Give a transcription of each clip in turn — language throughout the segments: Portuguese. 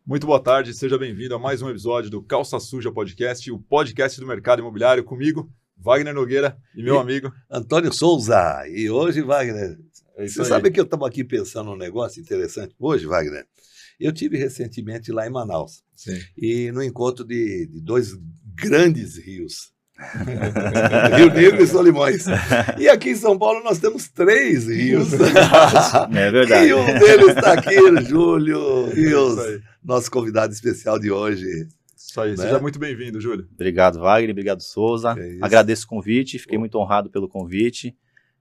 Muito boa tarde, seja bem-vindo a mais um episódio do Calça Suja Podcast, o podcast do mercado imobiliário, comigo, Wagner Nogueira e meu amigo Antônio Souza. E hoje, Wagner, isso você aí. sabe que eu estava aqui pensando num negócio interessante hoje, Wagner? Eu tive recentemente lá em Manaus, Sim. e no encontro de dois grandes rios, Rio Negro e Solimões. E aqui em São Paulo nós temos 3 rios. É verdade. E um deles está aqui, o Júlio, e Isso aí. nosso convidado especial de hoje. Isso aí, Né? seja muito bem-vindo, Júlio. Obrigado, Wagner. Obrigado, Souza. É isso. Agradeço o convite, fiquei muito honrado pelo convite.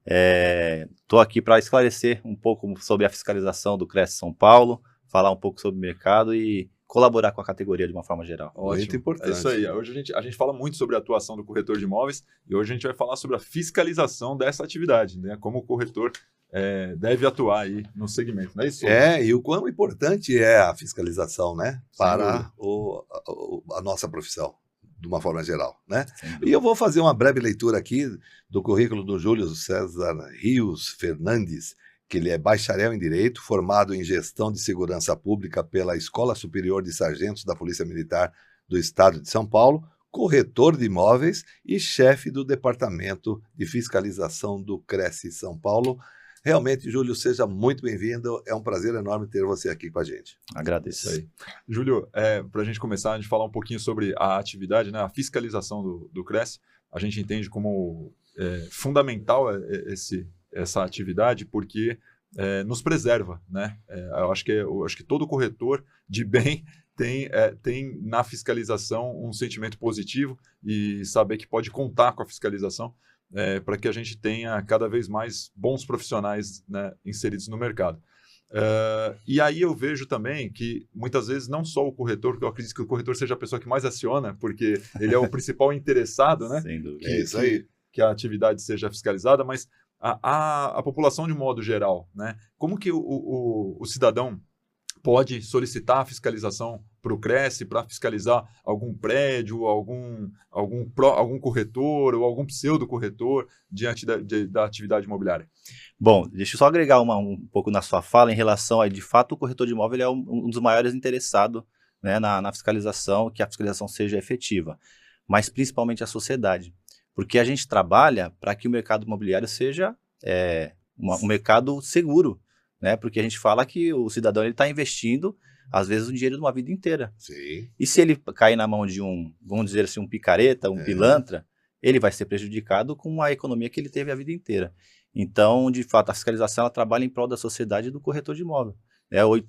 Estou aqui para esclarecer um pouco sobre a fiscalização do CRES São Paulo, falar um pouco sobre o mercado e colaborar com a categoria de uma forma geral. Muito importante. É isso aí. Hoje a gente fala muito sobre a atuação do corretor de imóveis e hoje a gente vai falar sobre a fiscalização dessa atividade, né? Como o corretor deve atuar aí no segmento, não é isso? E o quão importante é a fiscalização, né? Para a nossa profissão, de uma forma geral, né? E eu vou fazer uma breve leitura aqui do currículo do Júlio César Rios Fernandes, que ele é bacharel em Direito, formado em Gestão de Segurança Pública pela Escola Superior de Sargentos da Polícia Militar do Estado de São Paulo, corretor de imóveis e chefe do Departamento de Fiscalização do CRES São Paulo. Realmente, Júlio, seja muito bem-vindo. É um prazer enorme ter você aqui com a gente. Agradeço. Isso aí. Júlio, para a gente começar, a gente falar um pouquinho sobre a atividade, né, a fiscalização do CRES. A gente entende como fundamental essa atividade porque nos preserva, né? Eu acho que todo corretor de bem tem na fiscalização um sentimento positivo e saber que pode contar com a fiscalização para que a gente tenha cada vez mais bons profissionais, né, inseridos no mercado. E aí eu vejo também que muitas vezes não só o corretor, porque eu acredito que o corretor seja a pessoa que mais aciona, porque ele é o principal interessado, né? Sem dúvida. Isso aí. Que a atividade seja fiscalizada, mas a população de modo geral, né? Como que o cidadão pode solicitar a fiscalização para o CRES, para fiscalizar algum prédio, algum corretor ou algum pseudo-corretor diante da atividade imobiliária? Bom, deixa eu só agregar um pouco na sua fala em relação a, de fato, o corretor de imóvel é um dos maiores interessados, né, na fiscalização, que a fiscalização seja efetiva, mas principalmente a sociedade, porque a gente trabalha para que o mercado imobiliário seja um mercado seguro, né? Porque a gente fala que o cidadão está investindo, às vezes, o dinheiro de uma vida inteira. Sim. E se ele cair na mão de vamos dizer assim, um picareta, um pilantra, ele vai ser prejudicado com a economia que ele teve a vida inteira. Então, de fato, a fiscalização ela trabalha em prol da sociedade e do corretor de imóvel.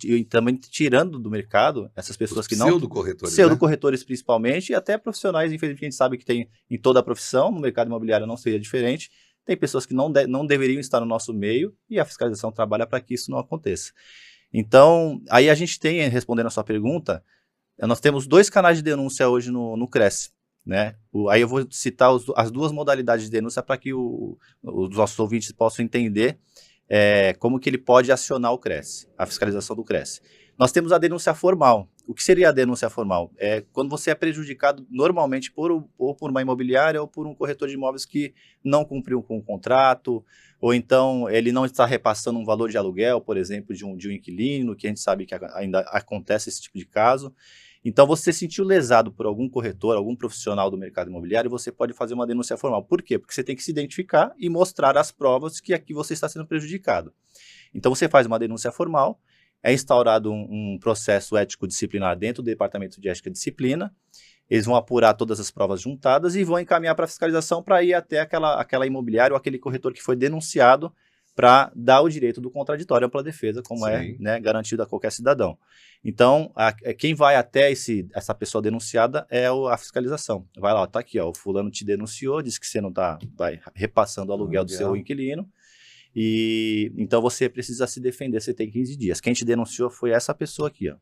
E também tirando do mercado essas pessoas que não... Pseudo-corretores, né? Principalmente, e até profissionais, infelizmente, a gente sabe que tem em toda a profissão, no mercado imobiliário não seria diferente. Tem pessoas que não deveriam estar no nosso meio e a fiscalização trabalha para que isso não aconteça. Então, aí a gente tem, respondendo a sua pergunta, nós temos 2 canais de denúncia hoje no CRES, né? Aí eu vou citar as 2 modalidades de denúncia para que os nossos ouvintes possam entender como que ele pode acionar o CRES, a fiscalização do CRES. Nós temos a denúncia formal. O que seria a denúncia formal? É quando você é prejudicado normalmente ou por uma imobiliária ou por um corretor de imóveis que não cumpriu com o contrato, ou então ele não está repassando um valor de aluguel, por exemplo, de um inquilino, que a gente sabe que ainda acontece esse tipo de caso. Então, você se sentiu lesado por algum corretor, algum profissional do mercado imobiliário, você pode fazer uma denúncia formal. Por quê? Porque você tem que se identificar e mostrar as provas que aqui você está sendo prejudicado. Então, você faz uma denúncia formal, é instaurado um processo ético-disciplinar dentro do Departamento de Ética e Disciplina, eles vão apurar todas as provas juntadas e vão encaminhar para a fiscalização para ir até aquela imobiliária ou aquele corretor que foi denunciado para dar o direito do contraditório à ampla defesa, como é, né, garantido a qualquer cidadão. Então, quem vai até essa pessoa denunciada é a fiscalização. Vai lá, tá aqui, ó, o fulano te denunciou, disse que você não vai repassando o aluguel do seu inquilino, e então você precisa se defender, você tem 15 dias. Quem te denunciou foi essa pessoa aqui, ó.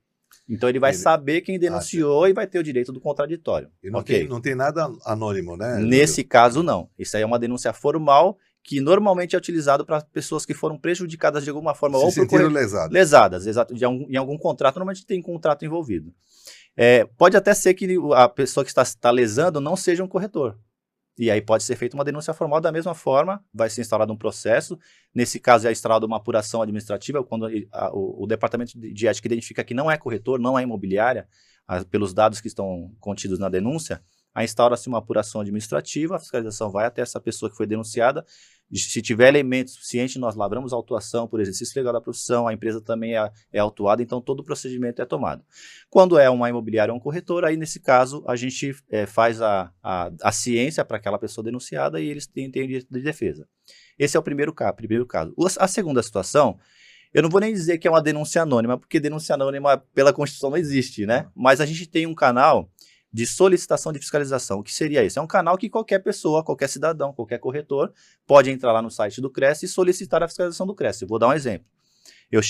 Então ele vai saber quem denunciou e vai ter o direito do contraditório. E não tem nada anônimo, né? Nesse caso, não. Isso aí é uma denúncia formal que normalmente é utilizado para pessoas que foram prejudicadas de alguma forma. Se sentiram lesadas. Exato. Em algum contrato, normalmente tem contrato envolvido. Pode até ser que a pessoa que está lesando não seja um corretor. e aí pode ser feita uma denúncia formal da mesma forma, vai ser instaurado um processo, nesse caso é instaurada uma apuração administrativa, quando o departamento de ética identifica que não é corretor, não é imobiliária, pelos dados que estão contidos na denúncia, aí instaura-se uma apuração administrativa, a fiscalização vai até essa pessoa que foi denunciada, se tiver elementos suficientes, nós lavramos a autuação por exercício legal da profissão, a empresa também é autuada, então todo o procedimento é tomado. Quando é uma imobiliária ou um corretor, aí nesse caso a gente faz a ciência para aquela pessoa denunciada e eles têm direito de defesa. Esse é o primeiro caso. A segunda situação, eu não vou nem dizer que é uma denúncia anônima, porque denúncia anônima pela Constituição não existe, né? Mas a gente tem um canal de solicitação de fiscalização. O que seria isso? É um canal que qualquer pessoa, qualquer cidadão, qualquer corretor pode entrar lá no site do CRES e solicitar a fiscalização do CRES. Eu vou dar um exemplo. Eu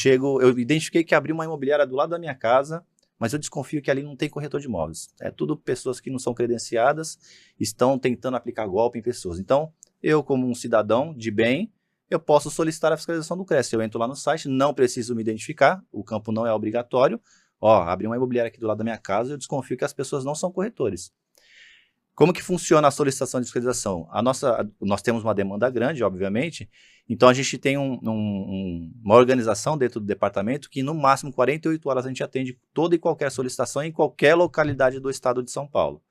identifiquei que abri uma imobiliária do lado da minha casa, mas eu desconfio que ali não tem corretor de imóveis. É tudo pessoas que não são credenciadas, estão tentando aplicar golpe em pessoas. Então, eu como um cidadão de bem, eu posso solicitar a fiscalização do CRES. Eu entro lá no site, não preciso me identificar, o campo não é obrigatório. Abri uma imobiliária aqui do lado da minha casa, eu desconfio que as pessoas não são corretores. Como que funciona a solicitação de fiscalização? Nós temos uma demanda grande, obviamente, então a gente tem uma organização dentro do departamento que no máximo 48 horas a gente atende toda e qualquer solicitação em qualquer localidade do estado de São Paulo.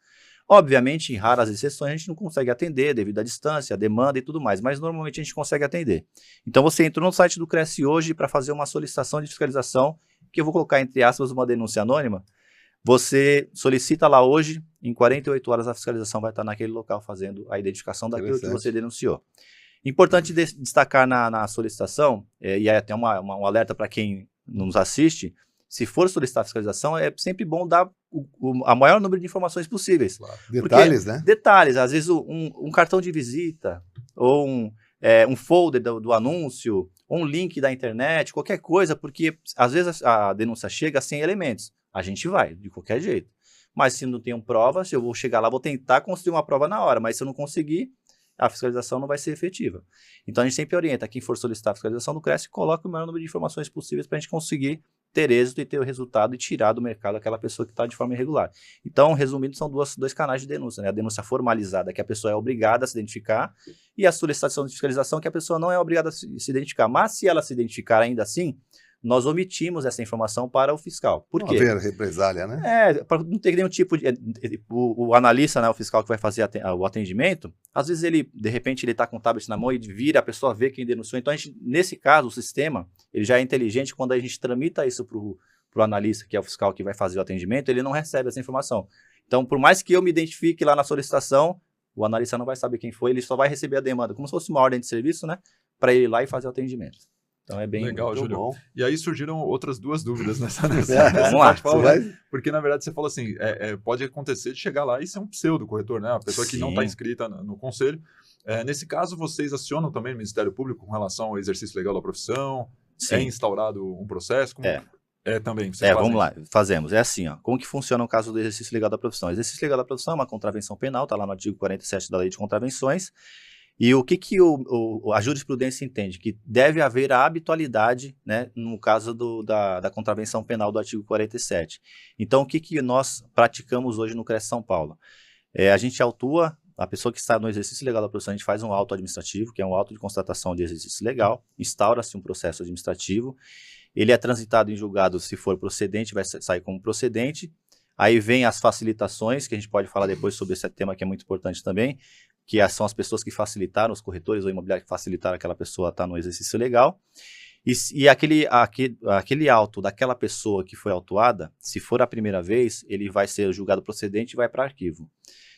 Obviamente, em raras exceções, a gente não consegue atender devido à distância, à demanda e tudo mais, mas normalmente a gente consegue atender. Então você entrou no site do CRES hoje para fazer uma solicitação de fiscalização, que eu vou colocar entre aspas uma denúncia anônima, você solicita lá hoje, em 48 horas a fiscalização vai estar naquele local fazendo a identificação daquilo que você denunciou. Importante destacar na solicitação, e é até um alerta para quem nos assiste, se for solicitar a fiscalização, é sempre bom dar a maior número de informações possíveis. Claro. Detalhes, né? Detalhes, às vezes um cartão de visita, ou um folder do anúncio, ou um link da internet, qualquer coisa, porque às vezes a denúncia chega sem elementos. A gente vai, de qualquer jeito. Mas se não tenho prova, se eu vou chegar lá, vou tentar construir uma prova na hora, mas se eu não conseguir, a fiscalização não vai ser efetiva. Então a gente sempre orienta, quem for solicitar a fiscalização do CRES, coloque o maior número de informações possíveis para a gente conseguir ter êxito e ter o resultado e tirar do mercado aquela pessoa que está de forma irregular. Então, resumindo, são dois canais de denúncia, né? A denúncia formalizada, que a pessoa é obrigada a se identificar, e a solicitação de fiscalização, que a pessoa não é obrigada a se identificar. Mas se ela se identificar ainda assim, nós omitimos essa informação para o fiscal. Por quê? Não haver represália, né? Para não ter nenhum tipo de... O analista, né, o fiscal que vai fazer o atendimento, às vezes de repente ele está com o tablet na mão e vira, a pessoa vê quem denunciou. Então, nesse caso, o sistema, ele já é inteligente, quando a gente tramita isso para o analista, que é o fiscal que vai fazer o atendimento, ele não recebe essa informação. Então, por mais que eu me identifique lá na solicitação, o analista não vai saber quem foi, ele só vai receber a demanda, como se fosse uma ordem de serviço, né, para ele ir lá e fazer o atendimento. Então é bem legal, Júlio. Bom. E aí surgiram outras duas dúvidas nessa Vamos lá. Porque, na verdade, você falou assim, pode acontecer de chegar lá e ser um pseudo corretor, né? A pessoa que não está inscrita no conselho. Nesse caso, vocês acionam também o Ministério Público com relação ao exercício legal da profissão? Sim. É instaurado um processo? Também. Vamos lá, fazemos. É assim, ó. Como que funciona o caso do exercício legal da profissão? O exercício legal da profissão é uma contravenção penal, está lá no artigo 47 da Lei de Contravenções. E o que a jurisprudência entende? Que deve haver a habitualidade, né, no caso da contravenção penal do artigo 47. Então, o que nós praticamos hoje no CRES São Paulo? A gente autua, a pessoa que está no exercício legal da profissão, a gente faz um auto administrativo, que é um auto de constatação de exercício legal, instaura-se um processo administrativo, ele é transitado em julgado, se for procedente, vai sair como procedente. Aí vem as facilitações, que a gente pode falar depois sobre esse tema que é muito importante também, que são as pessoas que facilitaram, os corretores ou imobiliários que facilitaram aquela pessoa a estar no exercício legal. E aquele auto daquela pessoa que foi autuada, se for a primeira vez, ele vai ser julgado procedente e vai para arquivo.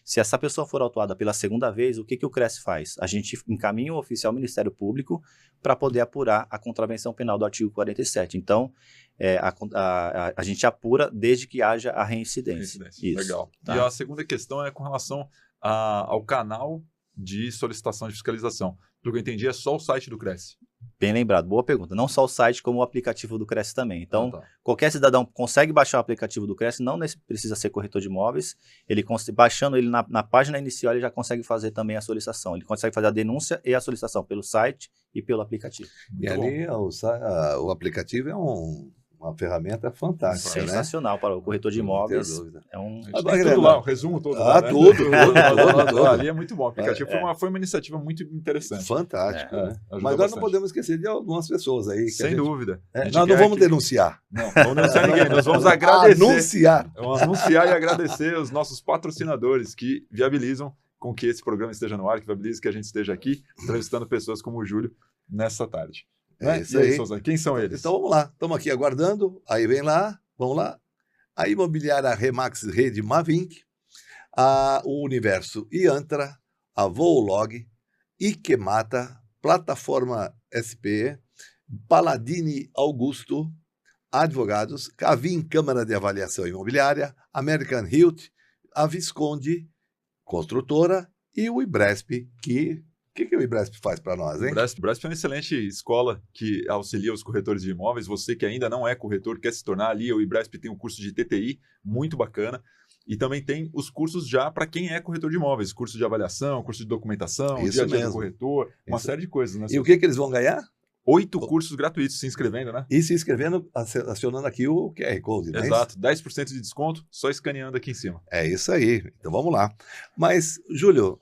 Se essa pessoa for autuada pela segunda vez, o que o CRES faz? A gente encaminha o oficial ao Ministério Público para poder apurar a contravenção penal do artigo 47. Então, a gente apura desde que haja a reincidência. Isso. Legal. Tá. E a segunda questão é com relação ao canal de solicitação de fiscalização. Pelo que eu entendi, é só o site do CRES. Bem lembrado, boa pergunta. Não só o site, como o aplicativo do CRES também. Então, qualquer cidadão consegue baixar o aplicativo do CRES, não precisa ser corretor de imóveis. Baixando ele na página inicial, ele já consegue fazer também a solicitação. Ele consegue fazer a denúncia e a solicitação pelo site e pelo aplicativo. E ali o aplicativo é uma ferramenta fantástica, né? Sensacional para o corretor de imóveis. Não tenho dúvida. É um... A gente tem tudo lá, o resumo todo lá, né? Tudo. Ali é muito bom. O aplicativo foi uma iniciativa muito interessante. Fantástico, né? Ajuda Mas nós bastante. não podemos esquecer de algumas pessoas aí. Sem dúvida. Nós não vamos denunciar. Não vamos denunciar ninguém. Nós vamos agradecer. Anunciar. Vamos anunciar e agradecer os nossos patrocinadores que viabilizam com que esse programa esteja no ar, que viabilizam que a gente esteja aqui entrevistando pessoas como o Júlio nessa tarde. É isso aí. Souza, quem são eles? Então vamos lá, estamos aqui aguardando, aí vem lá, vamos lá. A imobiliária Remax Rede Mavink, o Universo Iantra, a Voolog, Ikemata, Plataforma SP, Paladini Augusto, Advogados, Cavim Câmara de Avaliação Imobiliária, American Hilt, a Visconde, Construtora e o Ibresp, O que o Ibresp faz para nós, hein? O Ibresp é uma excelente escola que auxilia os corretores de imóveis. Você que ainda não é corretor, quer se tornar ali, o Ibresp tem um curso de TTI muito bacana. E também tem os cursos já para quem é corretor de imóveis. Curso de avaliação, curso de documentação, Isso dia a dia mesmo. do corretor, uma série de coisas. Né? E o que eles vão ganhar? 8 cursos gratuitos se inscrevendo, né? E se inscrevendo, acionando aqui o QR Code, né? Exato, 10% de desconto, só escaneando aqui em cima. É isso aí, então vamos lá. Mas, Júlio,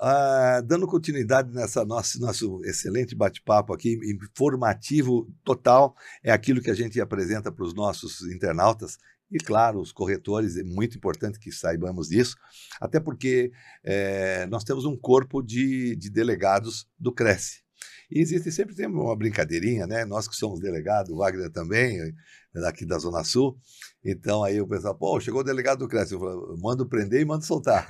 dando continuidade nessa nosso excelente bate-papo aqui, informativo total, é aquilo que a gente apresenta para os nossos internautas, e claro, os corretores, é muito importante que saibamos disso, até porque nós temos um corpo de delegados do Cresce. E sempre tem uma brincadeirinha, né? Nós que somos delegados, o Wagner também, aqui da Zona Sul. Então aí o pessoal, chegou o delegado do Cresce. Eu falo, mando prender e mando soltar.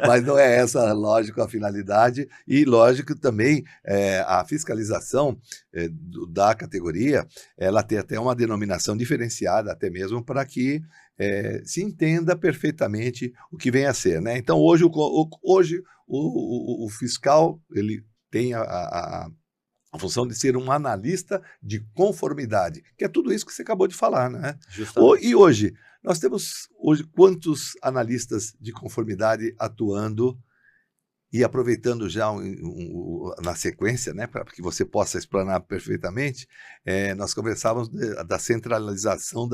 Mas não é essa, lógico, a finalidade. E, lógico, também a fiscalização da categoria, ela tem até uma denominação diferenciada, até mesmo para que se entenda perfeitamente o que vem a ser, né? Então, hoje o fiscal, ele tem a função de ser um analista de conformidade, que é tudo isso que você acabou de falar, né? E hoje, nós temos quantos analistas de conformidade atuando e aproveitando já na sequência, né, para que você possa explanar perfeitamente, nós conversávamos da centralização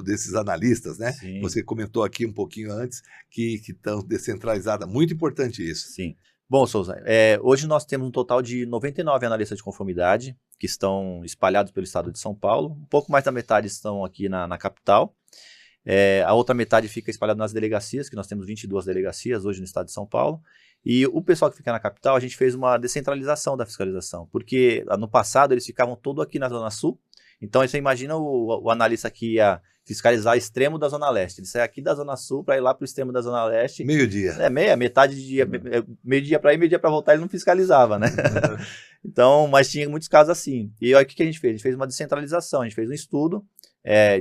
desses analistas, né? Sim. Você comentou aqui um pouquinho antes que estão descentralizadas. Muito importante isso. Sim. Bom, Souza, hoje nós temos um total de 99 analistas de conformidade que estão espalhados pelo estado de São Paulo. Um pouco mais da metade estão aqui na capital. A outra metade fica espalhada nas delegacias, que nós temos 22 delegacias hoje no estado de São Paulo. E o pessoal que fica na capital, a gente fez uma descentralização da fiscalização, porque no passado eles ficavam todo aqui na Zona Sul. Então, você imagina o analista que ia fiscalizar o extremo da Zona Leste. Ele sai aqui da Zona Sul para ir lá para o extremo da Zona Leste. Meio-dia. Metade de dia, meio-dia para ir, meio-dia para voltar, ele não fiscalizava, né? Então, mas tinha muitos casos assim. E aí, o que a gente fez? A gente fez uma descentralização, a gente fez um estudo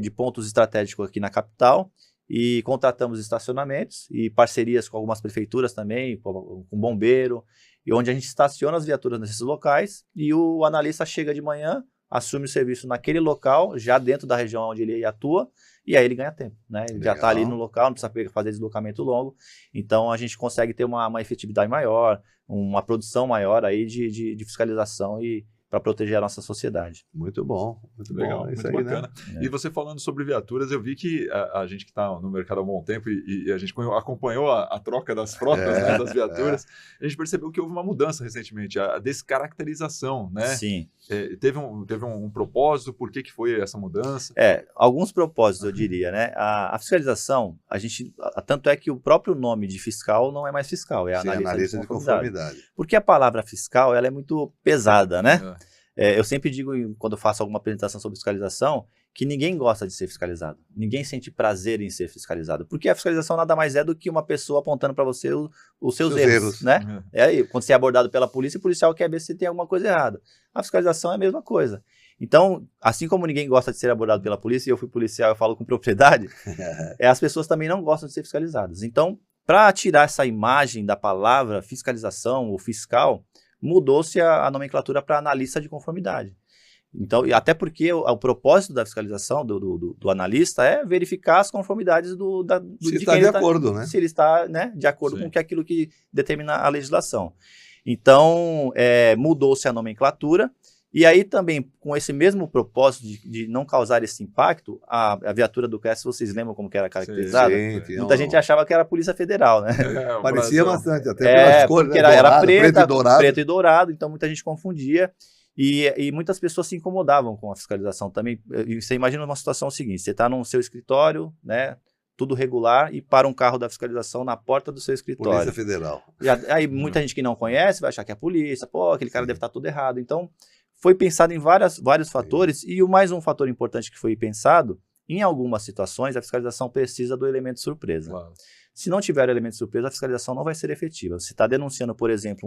de pontos estratégicos aqui na capital e contratamos estacionamentos e parcerias com algumas prefeituras também, com bombeiro, e onde a gente estaciona as viaturas nesses locais e o analista chega de manhã, assume o serviço naquele local, já dentro da região onde ele atua, e aí ele ganha tempo, né? Ele já está ali no local, não precisa fazer deslocamento longo, então a gente consegue ter uma efetividade maior, uma produção maior aí de fiscalização e para proteger a nossa sociedade. Muito bom, muito legal, bom, muito aí, bacana. né? E você falando sobre viaturas, eu vi que a gente que está no mercado há um bom tempo e a gente acompanhou a troca das frotas, né, das viaturas, a gente percebeu que houve uma mudança recentemente, a descaracterização, né? Sim. Teve um propósito, por que foi essa mudança? Alguns propósitos, eu diria, né? A fiscalização, tanto é que o próprio nome de fiscal não é mais fiscal, é analista de conformidade. Porque a palavra fiscal, ela é muito pesada, né? Eu sempre digo, quando eu faço alguma apresentação sobre fiscalização, que ninguém gosta de ser fiscalizado. Ninguém sente prazer em ser fiscalizado. Porque a fiscalização nada mais é do que uma pessoa apontando para você os seus erros, né? Quando você é abordado pela polícia, o policial quer ver se tem alguma coisa errada. A fiscalização é a mesma coisa. Então, assim como ninguém gosta de ser abordado pela polícia, e eu fui policial, eu falo com propriedade, as pessoas também não gostam de ser fiscalizadas. Então, para tirar essa imagem da palavra fiscalização ou fiscal, mudou-se a nomenclatura para analista de conformidade. Então, até porque o propósito da fiscalização do analista é verificar as conformidades se ele está de acordo, né? Se ele está, né, de acordo com aquilo que determina a legislação. Então, mudou-se a nomenclatura E aí também, com esse mesmo propósito de não causar esse impacto, a viatura do CRES, vocês lembram como que era caracterizada? Sim, Muita gente achava que era a Polícia Federal, né? Parecia bastante, até pelas cores, porque né? era Dourado, preto e dourado, então muita gente confundia. E muitas pessoas se incomodavam com a fiscalização também. E você imagina uma situação seguinte, você está no seu escritório, né? Tudo regular, e para um carro da fiscalização na porta do seu escritório. Polícia Federal. Aí muita gente que não conhece vai achar que é a polícia, pô, aquele cara deve estar tudo errado. Então, foi pensado em vários fatores, e mais um fator importante que foi pensado, em algumas situações, a fiscalização precisa do elemento surpresa. Claro. Se não tiver o elemento surpresa, a fiscalização não vai ser efetiva. Você está denunciando, por exemplo,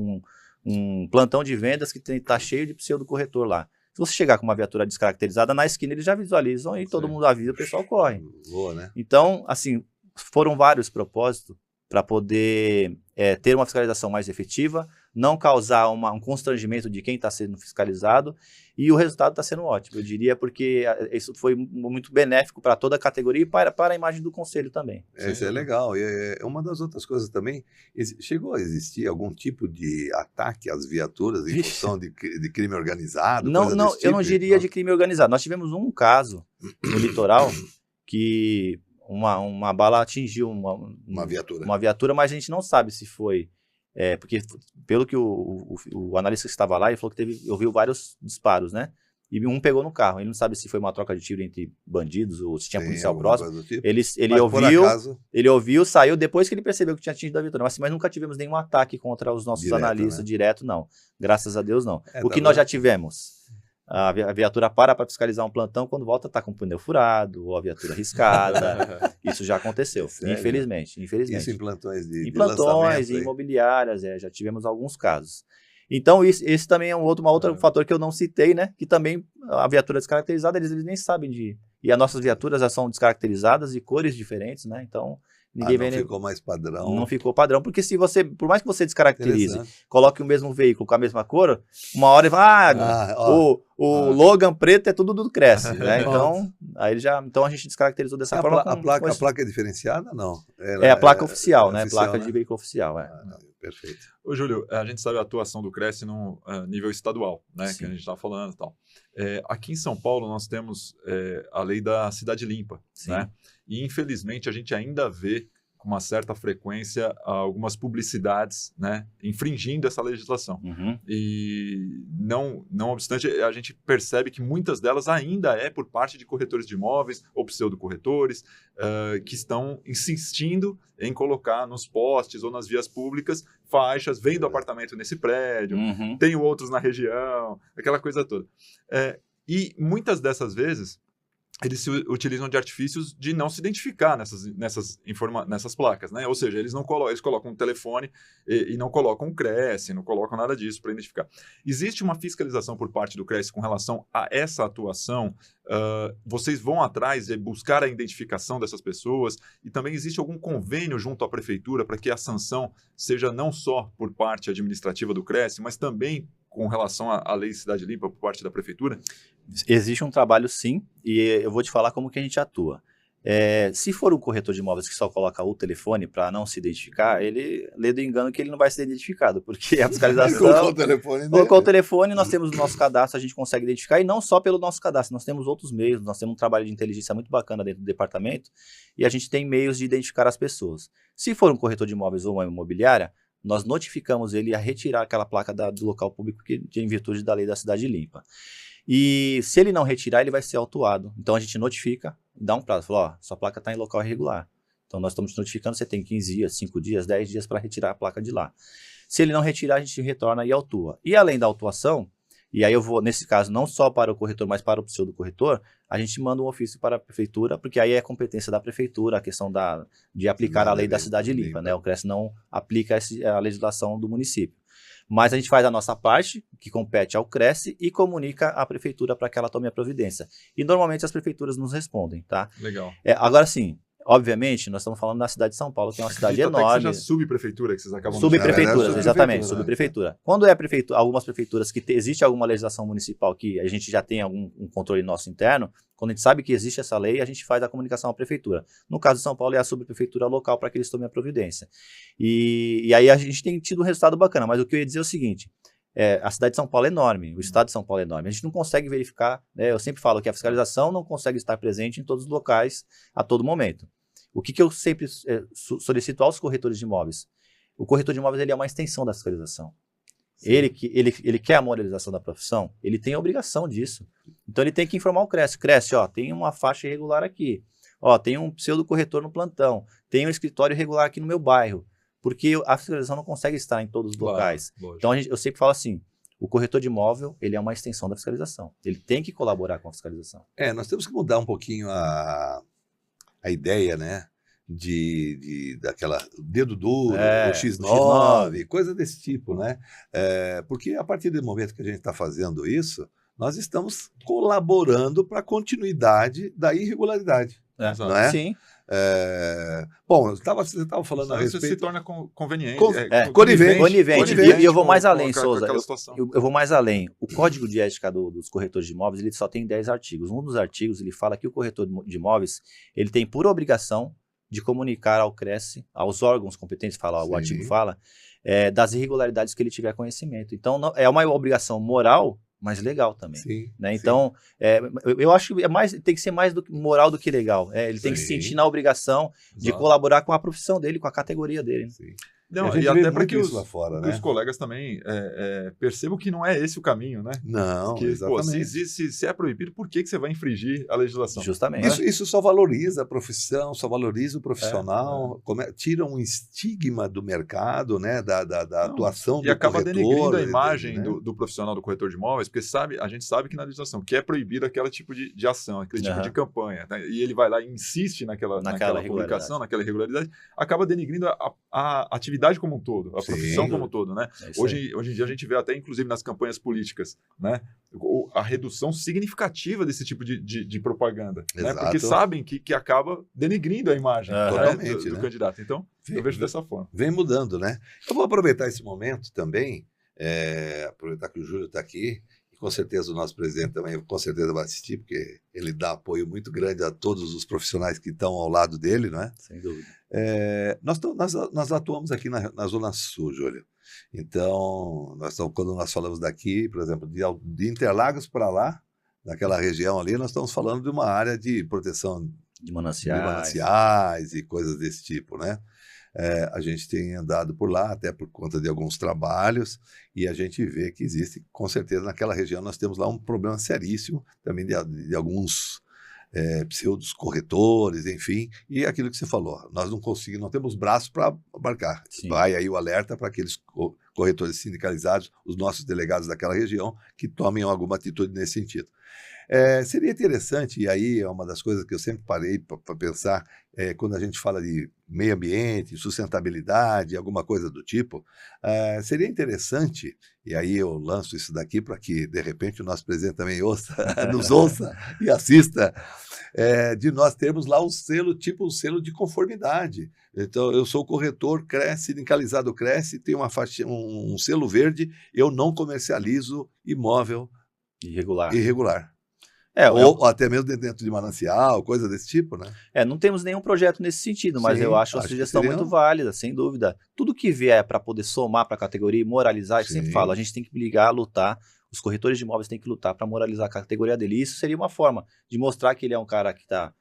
um plantão de vendas que está cheio de pseudo-corretor lá. Se você chegar com uma viatura descaracterizada, na esquina eles já visualizam e todo mundo avisa, o pessoal corre. Boa, né? Então, assim, foram vários propósitos para poder ter uma fiscalização mais efetiva, não causar um constrangimento de quem está sendo fiscalizado, e o resultado está sendo ótimo, eu diria, porque isso foi muito benéfico para toda a categoria e para a imagem do conselho também. Isso é legal. E é uma das outras coisas também, chegou a existir algum tipo de ataque às viaturas em função de crime organizado? Não, eu tipo? não diria de crime organizado. Nós tivemos um caso no litoral que uma bala atingiu uma viatura, mas a gente não sabe se foi, porque pelo que o analista que estava lá, ele falou que ouviu vários disparos, né? E um pegou no carro. Ele não sabe se foi uma troca de tiro entre bandidos ou se tinha policial próximo. Tipo. Ele ouviu, saiu depois que ele percebeu que tinha atingido a viatura. Mas nunca tivemos nenhum ataque contra os nossos analistas, né? Direto, não. Graças a Deus, não. O que nós já tivemos? A viatura para fiscalizar um plantão, quando volta está com o pneu furado, ou a viatura riscada. Isso já aconteceu, infelizmente. Isso em plantões em plantões, em imobiliárias, já tivemos alguns casos. Então, esse também é outro fator que eu não citei, né? Que também a viatura descaracterizada, eles nem sabem e as nossas viaturas já são descaracterizadas de cores diferentes, né? Então, ninguém não ficou mais padrão. Não ficou padrão, porque se você, por mais que você descaracterize, coloque o mesmo veículo com a mesma cor, uma hora ele vai, o Logan preto é tudo do Cresce, né? Então, então a gente descaracterizou dessa forma. A placa é diferenciada, não? A placa oficial, né? Placa de veículo oficial, Perfeito. Ô, Júlio, a gente sabe a atuação do Cresce no nível estadual, né? Sim. Que a gente está falando e tal. Aqui em São Paulo nós temos a lei da cidade limpa, né? E infelizmente a gente ainda vê com uma certa frequência algumas publicidades, né, infringindo essa legislação. Uhum. E não obstante, a gente percebe que muitas delas ainda por parte de corretores de imóveis ou pseudo-corretores que estão insistindo em colocar nos postes ou nas vias públicas faixas, vendo apartamento nesse prédio, tenho outros na região, aquela coisa toda. E muitas dessas vezes eles se utilizam de artifícios de não se identificar nessas placas, né? Ou seja, eles colocam um telefone e não colocam um Cresce, não colocam nada disso para identificar. Existe uma fiscalização por parte do Cresce com relação a essa atuação? Vocês vão atrás de buscar a identificação dessas pessoas? E também existe algum convênio junto à prefeitura para que a sanção seja não só por parte administrativa do Cresce, mas também com relação à lei Cidade Limpa por parte da prefeitura? Existe um trabalho, sim, e eu vou te falar como que a gente atua. Se for um corretor de imóveis que só coloca o telefone para não se identificar, ele lê do engano que ele não vai ser identificado, porque a fiscalização... Colocou o telefone, nós temos o nosso cadastro, a gente consegue identificar, e não só pelo nosso cadastro, nós temos outros meios, nós temos um trabalho de inteligência muito bacana dentro do departamento, e a gente tem meios de identificar as pessoas. Se for um corretor de imóveis ou uma imobiliária, nós notificamos ele a retirar aquela placa do local público em virtude da lei da Cidade Limpa. E se ele não retirar, ele vai ser autuado. Então a gente notifica, dá um prazo, fala, sua placa está em local irregular. Então nós estamos notificando, você tem 15 dias, 5 dias, 10 dias para retirar a placa de lá. Se ele não retirar, a gente retorna e autua. E além da autuação, e aí eu vou, nesse caso, não só para o corretor, mas para o pseudo-corretor, a gente manda um ofício para a prefeitura, porque aí é competência da prefeitura, a questão de aplicar a lei da Cidade Limpa, né? O Cresce não aplica a legislação do município. Mas a gente faz a nossa parte, que compete ao Cresce, e comunica à prefeitura para que ela tome a providência. E normalmente as prefeituras nos respondem, tá? Legal. Agora sim, obviamente, nós estamos falando da cidade de São Paulo, que é uma cidade enorme. Que seja subprefeitura que vocês acabam... Subprefeituras, exatamente, subprefeitura. Quando algumas prefeituras que existe alguma legislação municipal que a gente já tem algum controle nosso interno, quando a gente sabe que existe essa lei, a gente faz a comunicação à prefeitura. No caso de São Paulo, é a subprefeitura local para que eles tomem a providência. E aí a gente tem tido um resultado bacana, mas o que eu ia dizer é o seguinte, a cidade de São Paulo é enorme, o estado de São Paulo é enorme. A gente não consegue verificar, né? Eu sempre falo que a fiscalização não consegue estar presente em todos os locais a todo momento. O que eu sempre solicito aos corretores de imóveis? O corretor de imóveis ele é uma extensão da fiscalização. Ele quer a moralização da profissão, ele tem a obrigação disso. Então ele tem que informar o Cresce. Cresce, ó, tem uma faixa irregular aqui. Ó, tem um pseudo corretor no plantão. Tem um escritório irregular aqui no meu bairro. Porque a fiscalização não consegue estar em todos os locais. Então eu sempre falo assim, o corretor de imóvel, ele é uma extensão da fiscalização. Ele tem que colaborar com a fiscalização. Nós temos que mudar um pouquinho a ideia, né? Daquela dedo duro, o X9, coisa desse tipo, né? Porque a partir do momento que a gente está fazendo isso, nós estamos colaborando para a continuidade da irregularidade. Não é? Sim. Bom, você estava falando a respeito... Isso se torna conveniente. Conivente. E eu vou mais além, Souza. Eu vou mais além. O Código de Ética dos Corretores de Imóveis, ele só tem 10 artigos. Um dos artigos, ele fala que o corretor de imóveis, ele tem por obrigação de comunicar ao Cresce, aos órgãos competentes, o artigo fala, das irregularidades que ele tiver conhecimento. Então, é uma obrigação moral, mas legal também. Sim, né? Então, eu acho que tem que ser mais moral do que legal. Ele tem que se sentir na obrigação de colaborar com a profissão dele, com a categoria dele. Né? Sim. Não, e até para que os colegas também percebam que não é esse o caminho, né? Não, porque, exatamente. Se é proibido, por que você vai infringir a legislação? Justamente. Isso só valoriza a profissão, só valoriza o profissional, tira um estigma do mercado, né? Da atuação do corretor. E acaba denegrindo a imagem do profissional do corretor de imóveis, porque a gente sabe que na legislação que é proibido aquele tipo de ação, aquele tipo de campanha, né? E ele vai lá e insiste naquela publicação, naquela irregularidade, acaba denegrindo a atividade como um todo, a profissão como um todo, né? Hoje em dia a gente vê até, inclusive, nas campanhas políticas, né? A redução significativa desse tipo de propaganda, né? Porque sabem que acaba denegrindo a imagem do candidato. Então, eu vejo dessa forma. Vem mudando, né? Eu vou aproveitar esse momento também, aproveitar que o Júlio está aqui, e com certeza o nosso presidente também, com certeza vai assistir, porque ele dá apoio muito grande a todos os profissionais que estão ao lado dele, não é? Sem dúvida. Nós atuamos aqui na Zona Sul, Júlio. Então, quando nós falamos daqui, por exemplo, de Interlagos para lá, naquela região ali, nós estamos falando de uma área de proteção de mananciais e coisas desse tipo, né? A gente tem andado por lá, até por conta de alguns trabalhos, e a gente vê que existe, com certeza, naquela região nós temos lá um problema seríssimo, também de alguns pseudos corretores, enfim, e aquilo que você falou, nós não temos braços para abarcar. Sim. Vai aí o alerta para aqueles corretores sindicalizados, os nossos delegados daquela região, que tomem alguma atitude nesse sentido. Seria interessante, e aí é uma das coisas que eu sempre parei para pensar, quando a gente fala de meio ambiente, sustentabilidade, alguma coisa do tipo, seria interessante, e aí eu lanço isso daqui para que, de repente, o nosso presidente também nos ouça e assista, de nós termos lá um selo de conformidade. Então, eu sou corretor, sindicalizado Cresce, tem uma faixa, um selo verde, eu não comercializo imóvel irregular. Ou até mesmo dentro de manancial, coisa desse tipo, né? Não temos nenhum projeto nesse sentido, mas eu acho a sugestão muito válida, sem dúvida. Tudo que vier para poder somar para a categoria e moralizar, eu sempre falo, a gente tem que brigar, lutar, os corretores de imóveis têm que lutar para moralizar a categoria dele. E isso seria uma forma de mostrar que ele é um cara que está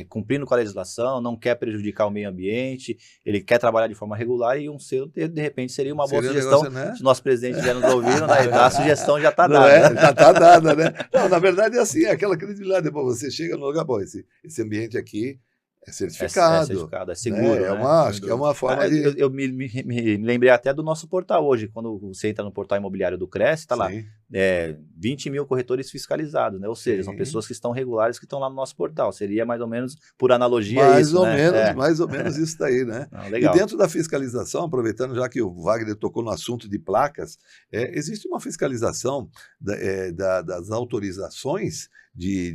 cumprindo com a legislação, não quer prejudicar o meio ambiente, ele quer trabalhar de forma regular, e um selo, de repente, seria uma boa sugestão. Né? Se o nosso presidente estiver nos ouvindo, a sugestão já está dada. Já está dada, né? Não, na verdade é assim, aquela credibilidade, depois você chega no lugar, bom, esse ambiente aqui é certificado. É certificado, é seguro. Né? Acho que é uma forma de... Eu me lembrei até do nosso portal hoje, quando você entra no portal imobiliário do Cresce, está lá, 20 mil corretores fiscalizados, né? Ou seja, são pessoas que estão regulares, que estão lá no nosso portal. Seria mais ou menos, por analogia, mais ou menos isso daí, né? Legal. E dentro da fiscalização, aproveitando já que o Wagner tocou no assunto de placas, existe uma fiscalização das autorizações de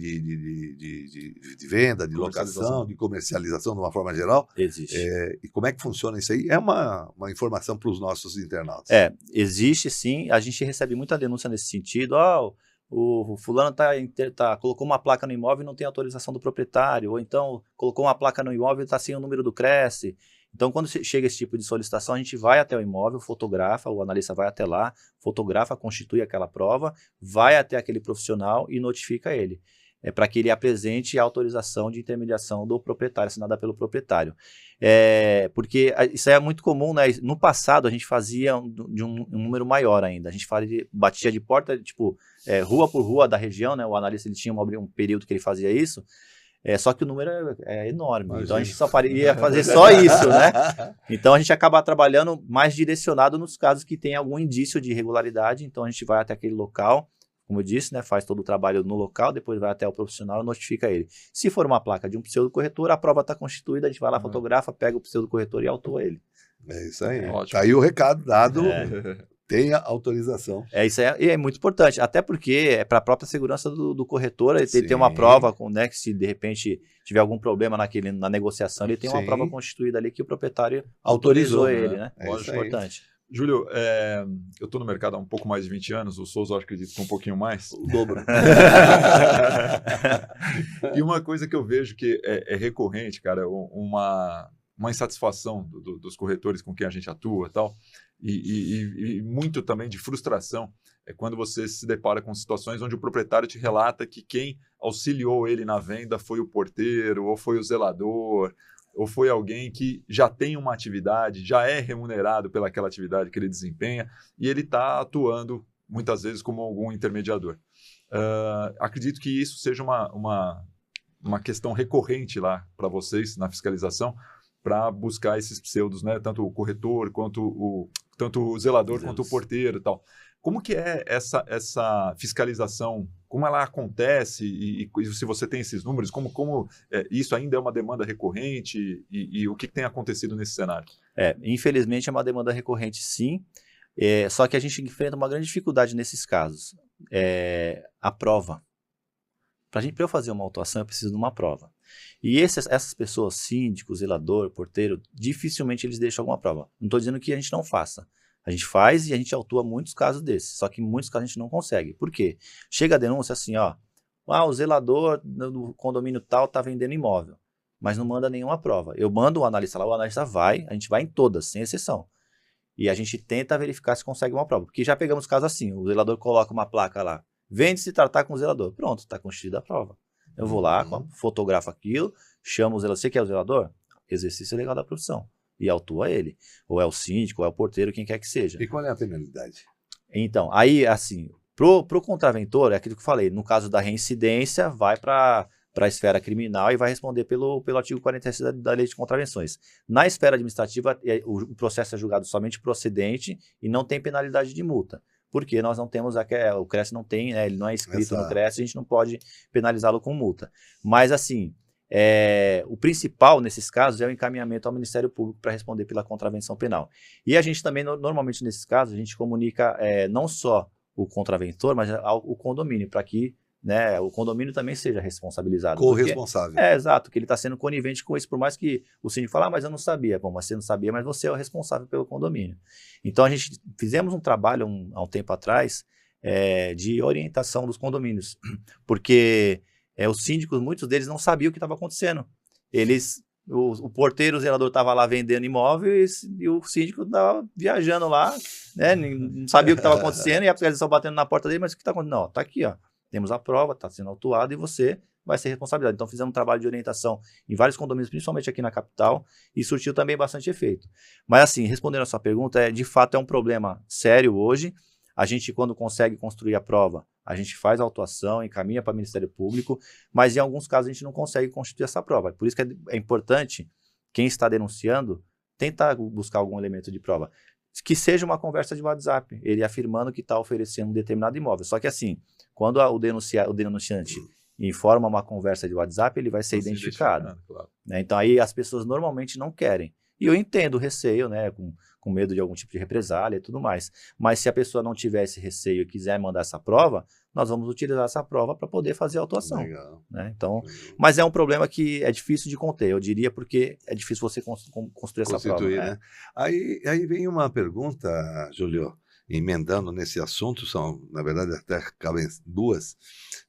venda, de locação, de comercialização de uma forma geral. Existe. E como é que funciona isso aí? É uma informação para os nossos internautas. Existe sim. A gente recebe muita denúncia nesse sentido. O fulano colocou uma placa no imóvel e não tem autorização do proprietário. Ou então colocou uma placa no imóvel e está sem o número do Cresce. Então, quando chega esse tipo de solicitação, a gente vai até o imóvel, fotografa, o analista vai até lá, fotografa, constitui aquela prova, vai até aquele profissional e notifica ele. Para que ele apresente a autorização de intermediação do proprietário, assinada pelo proprietário. Porque isso é muito comum, né? No passado, a gente fazia de um número maior ainda. A gente batia de porta, tipo, rua por rua da região, né? O analista ele tinha um período que ele fazia isso, só que o número é enorme. Imagina. Então, a gente só ia fazer só isso, né? Então, a gente acaba trabalhando mais direcionado nos casos que tem algum indício de irregularidade. Então, a gente vai até aquele local, como eu disse, né, faz todo o trabalho no local, depois vai até o profissional e notifica ele. Se for uma placa de um pseudo-corretor, a prova está constituída, a gente vai lá, fotografa, pega o pseudo-corretor e autua ele. É isso aí. Ótimo. Tá aí o recado dado, tenha autorização. Isso aí é muito importante, até porque é para a própria segurança do corretor, ele tem uma prova, né, que se de repente tiver algum problema na negociação, ele tem uma prova constituída ali que o proprietário autorizou ele, né? É importante. Júlio, eu estou no mercado há um pouco mais de 20 anos, o Souza eu acredito que um pouquinho mais. O dobro. E uma coisa que eu vejo que é recorrente, cara, uma insatisfação dos corretores com quem a gente atua e tal, e muito também de frustração, é quando você se depara com situações onde o proprietário te relata que quem auxiliou ele na venda foi o porteiro, ou foi o zelador, ou foi alguém que já tem uma atividade, já é remunerado pelaquela atividade que ele desempenha, e ele está atuando, muitas vezes, como algum intermediador. Acredito que isso seja uma questão recorrente lá para vocês, na fiscalização, para buscar esses pseudos, né? Tanto o corretor, quanto o zelador, quanto o porteiro e tal. Como que é essa fiscalização? Como ela acontece e se você tem esses números, como isso ainda é uma demanda recorrente e o que tem acontecido nesse cenário? Infelizmente é uma demanda recorrente, sim, só que a gente enfrenta uma grande dificuldade nesses casos. A prova. Para eu fazer uma autuação, eu preciso de uma prova. E essas pessoas, síndico, zelador, porteiro, dificilmente eles deixam alguma prova. Não estou dizendo que a gente não faça. A gente faz e a gente autua muitos casos desses, só que em muitos casos a gente não consegue. Por quê? Chega a denúncia assim, o zelador do condomínio tal está vendendo imóvel, mas não manda nenhuma prova. Eu mando o analista lá, o analista vai, a gente vai em todas, sem exceção. E a gente tenta verificar se consegue uma prova, porque já pegamos casos assim, o zelador coloca uma placa lá, vende-se tratar com o zelador. Pronto, está constituída a prova. Eu vou lá, fotografo aquilo, chamo o zelador. Você quer o zelador? Exercício legal da profissão. E autua ele. Ou é o síndico, ou é o porteiro, quem quer que seja. E qual é a penalidade? Então, aí, assim, pro contraventor, é aquilo que eu falei, no caso da reincidência, vai para a esfera criminal e vai responder pelo artigo 46 da Lei de Contravenções. Na esfera administrativa, o processo é julgado somente procedente e não tem penalidade de multa. Porque nós não temos, o CRES não tem, né, ele não é inscrito no CRES, a gente não pode penalizá-lo com multa. Mas, assim, o principal nesses casos é o encaminhamento ao Ministério Público para responder pela contravenção penal. E a gente também, normalmente nesses casos, a gente comunica não só o contraventor, mas o condomínio, para que, né, o condomínio também seja responsabilizado. Corresponsável. Exato, que ele está sendo conivente com isso, por mais que o síndico fale, mas eu não sabia. Bom, mas você não sabia, mas você é o responsável pelo condomínio. Então, a gente fizemos um trabalho há um tempo atrás de orientação dos condomínios, porque os síndicos, muitos deles não sabiam o que estava acontecendo. O porteiro, o zelador estava lá vendendo imóveis e o síndico estava viajando lá, né, não sabia o que estava acontecendo e a fiscalização batendo na porta dele, mas o que está acontecendo? Não, está aqui, temos a prova, está sendo autuado e você vai ser responsabilizado. Então, fizemos um trabalho de orientação em vários condomínios, principalmente aqui na capital, e surtiu também bastante efeito. Mas, assim, respondendo a sua pergunta, de fato é um problema sério hoje. A gente, quando consegue construir a prova, a gente faz a autuação, encaminha para o Ministério Público, mas em alguns casos a gente não consegue constituir essa prova. Por isso que é importante, quem está denunciando, tentar buscar algum elemento de prova. Que seja uma conversa de WhatsApp, ele afirmando que está oferecendo um determinado imóvel. Só que assim, quando o denunciante informa uma conversa de WhatsApp, ele vai ser identificado. Claro. Né? Então aí as pessoas normalmente não querem. E eu entendo o receio, né, com medo de algum tipo de represália e tudo mais. Mas se a pessoa não tiver esse receio e quiser mandar essa prova, nós vamos utilizar essa prova para poder fazer a autuação. Legal. Né? Então, mas é um problema que é difícil de conter, eu diria, porque é difícil você construir essa prova. Né? Aí vem uma pergunta, Júlio, emendando nesse assunto, são, na verdade, até cabem duas,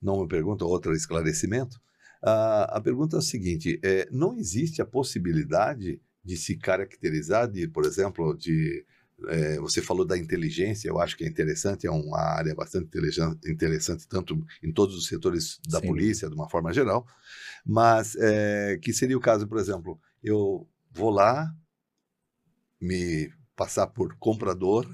não uma pergunta, outra esclarecimento. A pergunta é a seguinte, não existe a possibilidade de se caracterizar, por exemplo, você falou da inteligência, eu acho que é interessante, é uma área bastante interessante, tanto em todos os setores da Sim. polícia, de uma forma geral, mas que seria o caso, por exemplo, eu vou lá, me passar por comprador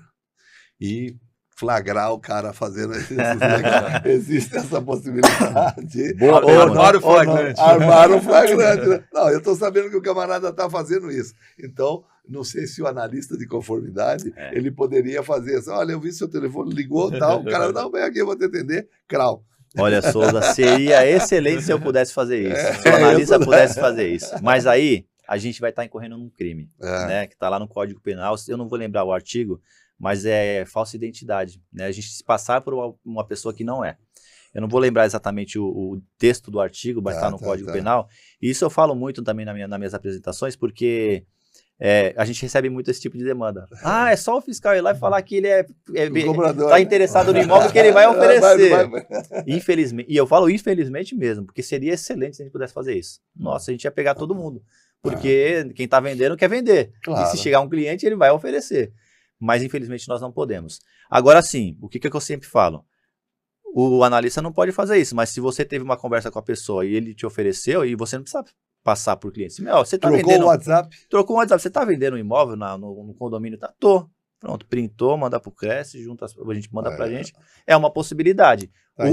e flagrar o cara fazendo esses negócios. Existe essa possibilidade. Boa Armar o flagrante. Armar o flagrante. Né? Não, eu estou sabendo que o camarada está fazendo isso. Então, não sei se o analista de conformidade, ele poderia fazer assim, olha, eu vi seu telefone, ligou, tal, o cara, não, vem aqui, eu vou te atender, crau. Olha, Souza, seria excelente se eu pudesse fazer isso. Se o analista pudesse fazer isso. Mas aí, a gente vai estar incorrendo num crime, né? Que está lá no Código Penal. Eu não vou lembrar o artigo, mas é falsa identidade, né? A gente se passar por uma pessoa que não é. Eu não vou lembrar exatamente o texto do artigo, mas está no Código Penal. E isso eu falo muito também nas minhas apresentações, porque a gente recebe muito esse tipo de demanda. Ah, é só o fiscal ir lá e falar que ele está interessado no imóvel que ele vai oferecer. Infelizmente, e eu falo infelizmente mesmo, porque seria excelente se a gente pudesse fazer isso. Nossa, a gente ia pegar todo mundo. Porque quem está vendendo quer vender. Claro. E se chegar um cliente, ele vai oferecer. Mas, infelizmente, nós não podemos. Agora, sim, o que eu sempre falo? O analista não pode fazer isso, mas se você teve uma conversa com a pessoa e ele te ofereceu, e você não precisa passar por cliente. Você tá vendendo, o WhatsApp? Trocou o WhatsApp. Você está vendendo um imóvel no condomínio? Tá? Tô. Pronto, printou, manda para o Cresce, a gente manda para a gente. É uma possibilidade.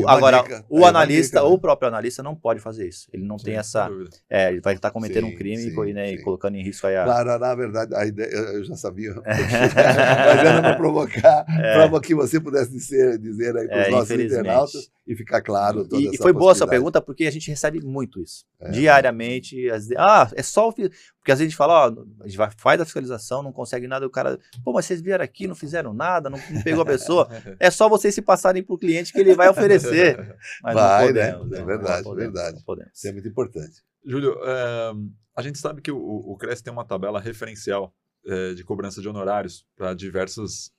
Agora, o analista, ou o próprio analista não pode fazer isso. Ele não tem essa... ele vai estar cometendo um crime e colocando em risco aí a... Claro, na verdade, a ideia, eu já sabia. Mas era para provocar, para que você pudesse dizer aí para os nossos internautas e ficar claro toda essa E foi boa a sua pergunta, porque a gente recebe muito isso. Diariamente. É só o... Porque às vezes a gente fala, a gente faz a fiscalização, não consegue nada, o cara... Pô, mas vocês vieram aqui, não fizeram nada, não pegou a pessoa. É só vocês se passarem para o cliente que ele vai oferecer. Mas vai, não podemos, né? É verdade, verdade. Isso é muito importante. Júlio, a gente sabe que o Cresce tem uma tabela referencial de cobrança de honorários para diversas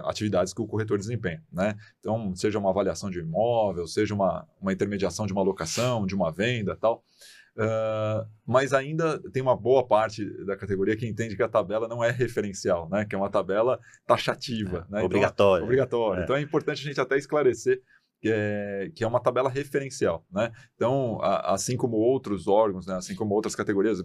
atividades que o corretor desempenha, né? Então, seja uma avaliação de imóvel, seja uma intermediação de uma locação, de uma venda e tal. Mas ainda tem uma boa parte da categoria que entende que a tabela não é referencial, né? Que é uma tabela taxativa. Né? Obrigatória. Então, obrigatória. Então é importante a gente até esclarecer que é uma tabela referencial. Né? Então, assim como outros órgãos, né? Assim como outras categorias,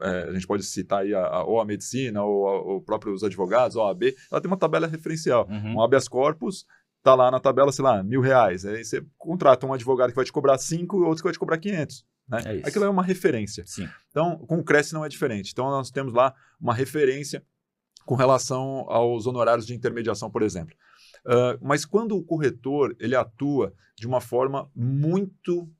a gente pode citar aí ou a medicina, ou próprio os advogados, ou a OAB, ela tem uma tabela referencial. Um habeas corpus está lá na tabela, sei lá, R$1.000. Aí você contrata um advogado que vai te cobrar 5 e outro que vai te cobrar 500. Né? Aquilo é uma referência. Sim. Então, com o Cresce não é diferente. Então, nós temos lá uma referência com relação aos honorários de intermediação, por exemplo. Mas quando o corretor ele atua de uma forma muito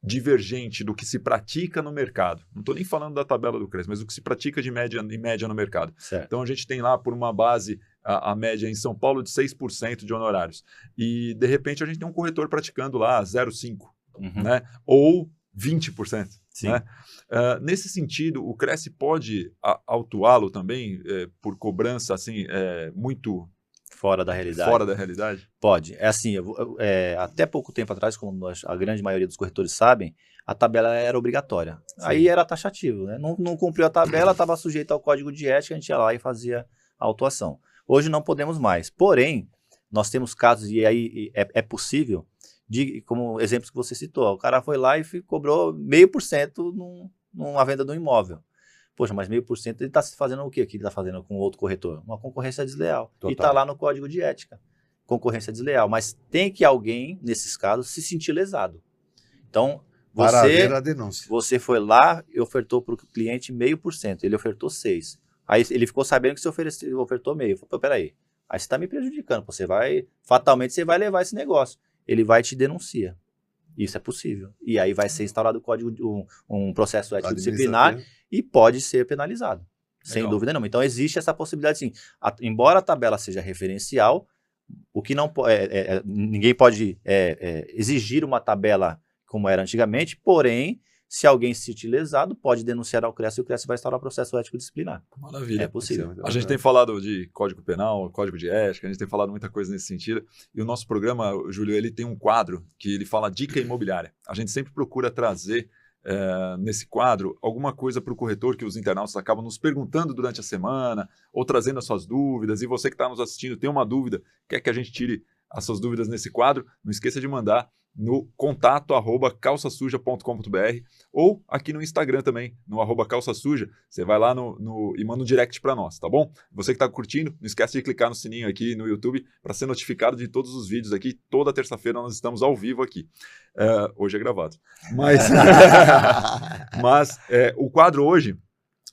divergente do que se pratica no mercado, não estou nem falando da tabela do Cresce, mas do que se pratica em média no mercado. Certo. Então, a gente tem lá, por uma base, a média em São Paulo de 6% de honorários. E, de repente, a gente tem um corretor praticando lá 0,5%, né? Ou 20%. Sim. Né? Nesse sentido, o Cresce pode autuá-lo também por cobrança assim, muito fora da realidade. Fora da realidade? Pode. É assim, até pouco tempo atrás, como a grande maioria dos corretores sabem, a tabela era obrigatória. Sim. Aí era taxativo, né? Não cumpriu a tabela, estava sujeito ao código de ética, a gente ia lá e fazia a autuação. Hoje não podemos mais. Porém, nós temos casos, e aí é possível, como exemplos que você citou, o cara foi lá e cobrou 0,5% numa venda de um imóvel. Poxa, mas 0,5% ele está fazendo o quê? O que ele está fazendo com outro corretor? Uma concorrência desleal. Total. E está lá no código de ética. Concorrência desleal. Mas tem que alguém, nesses casos, se sentir lesado. Então, você foi lá e ofertou para o cliente 0,5%. Ele ofertou 6%. Aí ele ficou sabendo que você ofertou 0,5%. Falei, peraí, aí você está me prejudicando. Fatalmente você vai levar esse negócio. Ele vai te denunciar. Isso é possível. E aí vai ser instaurado o código, um processo ético disciplinar e pode ser penalizado. Legal. Sem dúvida nenhuma. Então existe essa possibilidade sim. Embora a tabela seja referencial, o que não ninguém pode exigir uma tabela como era antigamente, porém, se alguém se sentir lesado, pode denunciar ao Cresce e o Cresce vai instaurar o processo ético disciplinar. Maravilha. É possível. A gente tem falado de código penal, código de ética, a gente tem falado muita coisa nesse sentido. E o nosso programa, Júlio, ele tem um quadro que ele fala dica imobiliária. A gente sempre procura trazer nesse quadro alguma coisa para o corretor que os internautas acabam nos perguntando durante a semana ou trazendo as suas dúvidas, e você que está nos assistindo tem uma dúvida, quer que a gente tire as suas dúvidas nesse quadro, não esqueça de mandar no contato@calçasuja.com.br ou aqui no Instagram também, no @calçasuja. Você vai lá e manda um direct para nós, tá bom? Você que está curtindo, não esquece de clicar no sininho aqui no YouTube para ser notificado de todos os vídeos aqui. Toda terça-feira nós estamos ao vivo aqui. Hoje é gravado. Mas o quadro hoje,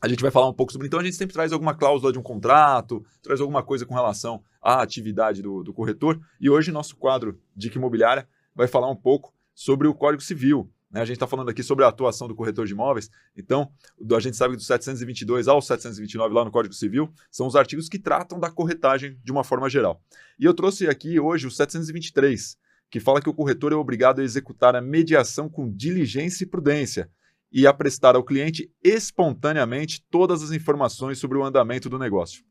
a gente vai falar um pouco sobre... Então, a gente sempre traz alguma cláusula de um contrato, traz alguma coisa com relação à atividade do corretor. E hoje, nosso quadro Dica Imobiliária vai falar um pouco sobre o Código Civil. Né? A gente está falando aqui sobre a atuação do corretor de imóveis. Então, a gente sabe que do 722 ao 729 lá no Código Civil são os artigos que tratam da corretagem de uma forma geral. E eu trouxe aqui hoje o 723, que fala que o corretor é obrigado a executar a mediação com diligência e prudência e a prestar ao cliente espontaneamente todas as informações sobre o andamento do negócio.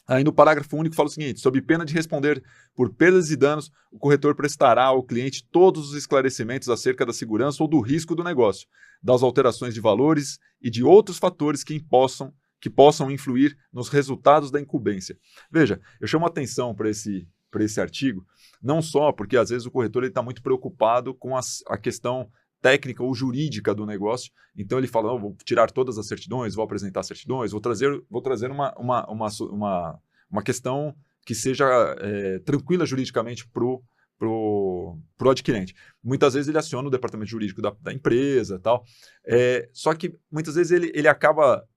Aí no parágrafo único fala o seguinte: sob pena de responder por perdas e danos, o corretor prestará ao cliente todos os esclarecimentos acerca da segurança ou do risco do negócio, das alterações de valores e de outros fatores que possam influir nos resultados da incumbência. Veja, eu chamo a atenção para esse artigo, não só porque às vezes o corretor está muito preocupado com a questão técnica ou jurídica do negócio, então ele fala, vou tirar todas as certidões, vou apresentar certidões, vou trazer uma questão que seja tranquila juridicamente pro adquirente. Muitas vezes ele aciona o departamento jurídico da empresa, tal, só que muitas vezes ele acaba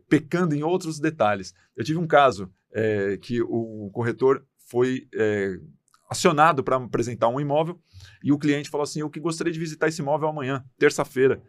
pecando em outros detalhes. Eu tive um caso que o corretor foi acionado para apresentar um imóvel e o cliente falou assim, eu que gostaria de visitar esse imóvel amanhã, terça-feira,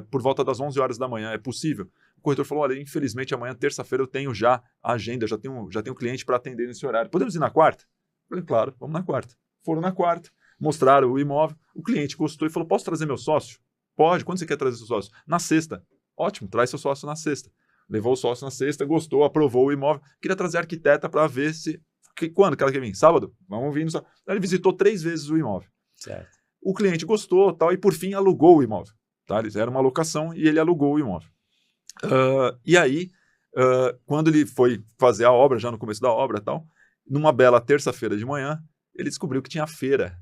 por volta das 11 horas da manhã, é possível? O corretor falou, olha, infelizmente amanhã, terça-feira, eu tenho já a agenda, já tenho cliente para atender nesse horário. Podemos ir na quarta? Eu falei, claro, vamos na quarta. Foram na quarta, mostraram o imóvel, o cliente gostou e falou, posso trazer meu sócio? Pode, quando você quer trazer seu sócio? Na sexta. Ótimo, traz seu sócio na sexta. Levou o sócio na sexta, gostou, aprovou o imóvel, queria trazer a arquiteta para ver se... Quando que ela quer vir? Sábado? Vamos vir no sábado. Ele visitou 3 vezes o imóvel. Certo. O cliente gostou tal, e por fim alugou o imóvel. Tá? Era uma locação e ele alugou o imóvel. E aí, quando ele foi fazer a obra, já no começo da obra tal, numa bela terça-feira de manhã, ele descobriu que tinha feira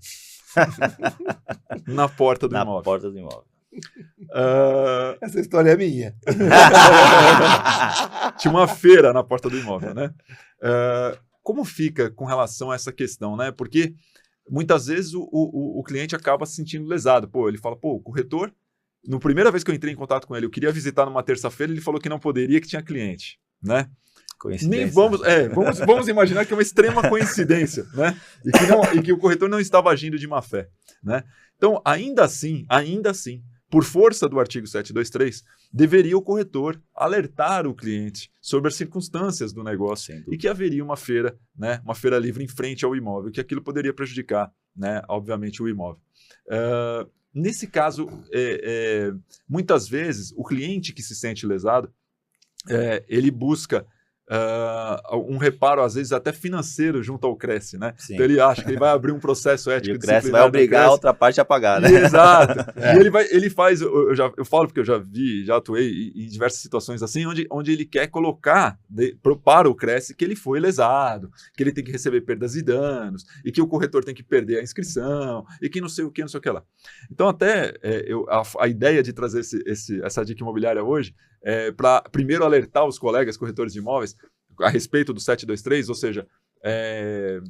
na porta do imóvel. Na porta do imóvel. Essa história é minha. Tinha uma feira na porta do imóvel, né? Como fica com relação a essa questão, né? Porque muitas vezes o cliente acaba se sentindo lesado. Ele fala, o corretor, na primeira vez que eu entrei em contato com ele, eu queria visitar numa terça-feira, ele falou que não poderia, que tinha cliente, né? Nem vamos imaginar que é uma extrema coincidência, né? E que o corretor não estava agindo de má fé, né? Então, ainda assim, por força do artigo 723, deveria o corretor alertar o cliente sobre as circunstâncias do negócio e que haveria uma feira, né, uma feira livre em frente ao imóvel, que aquilo poderia prejudicar, né, obviamente, o imóvel. Nesse caso, muitas vezes, o cliente que se sente lesado, ele busca um reparo, às vezes, até financeiro junto ao Cresce, né? Sim. Então ele acha que ele vai abrir um processo ético. E o Cresce vai obrigar a outra parte a pagar, né? Exato. E ele faz, eu falo porque eu já atuei em diversas situações assim, onde ele quer colocar para o Cresce que ele foi lesado, que ele tem que receber perdas e danos, e que o corretor tem que perder a inscrição, e que não sei o que lá. Então até a ideia de trazer essa dica imobiliária hoje para primeiro alertar os colegas corretores de imóveis a respeito do 723, ou seja,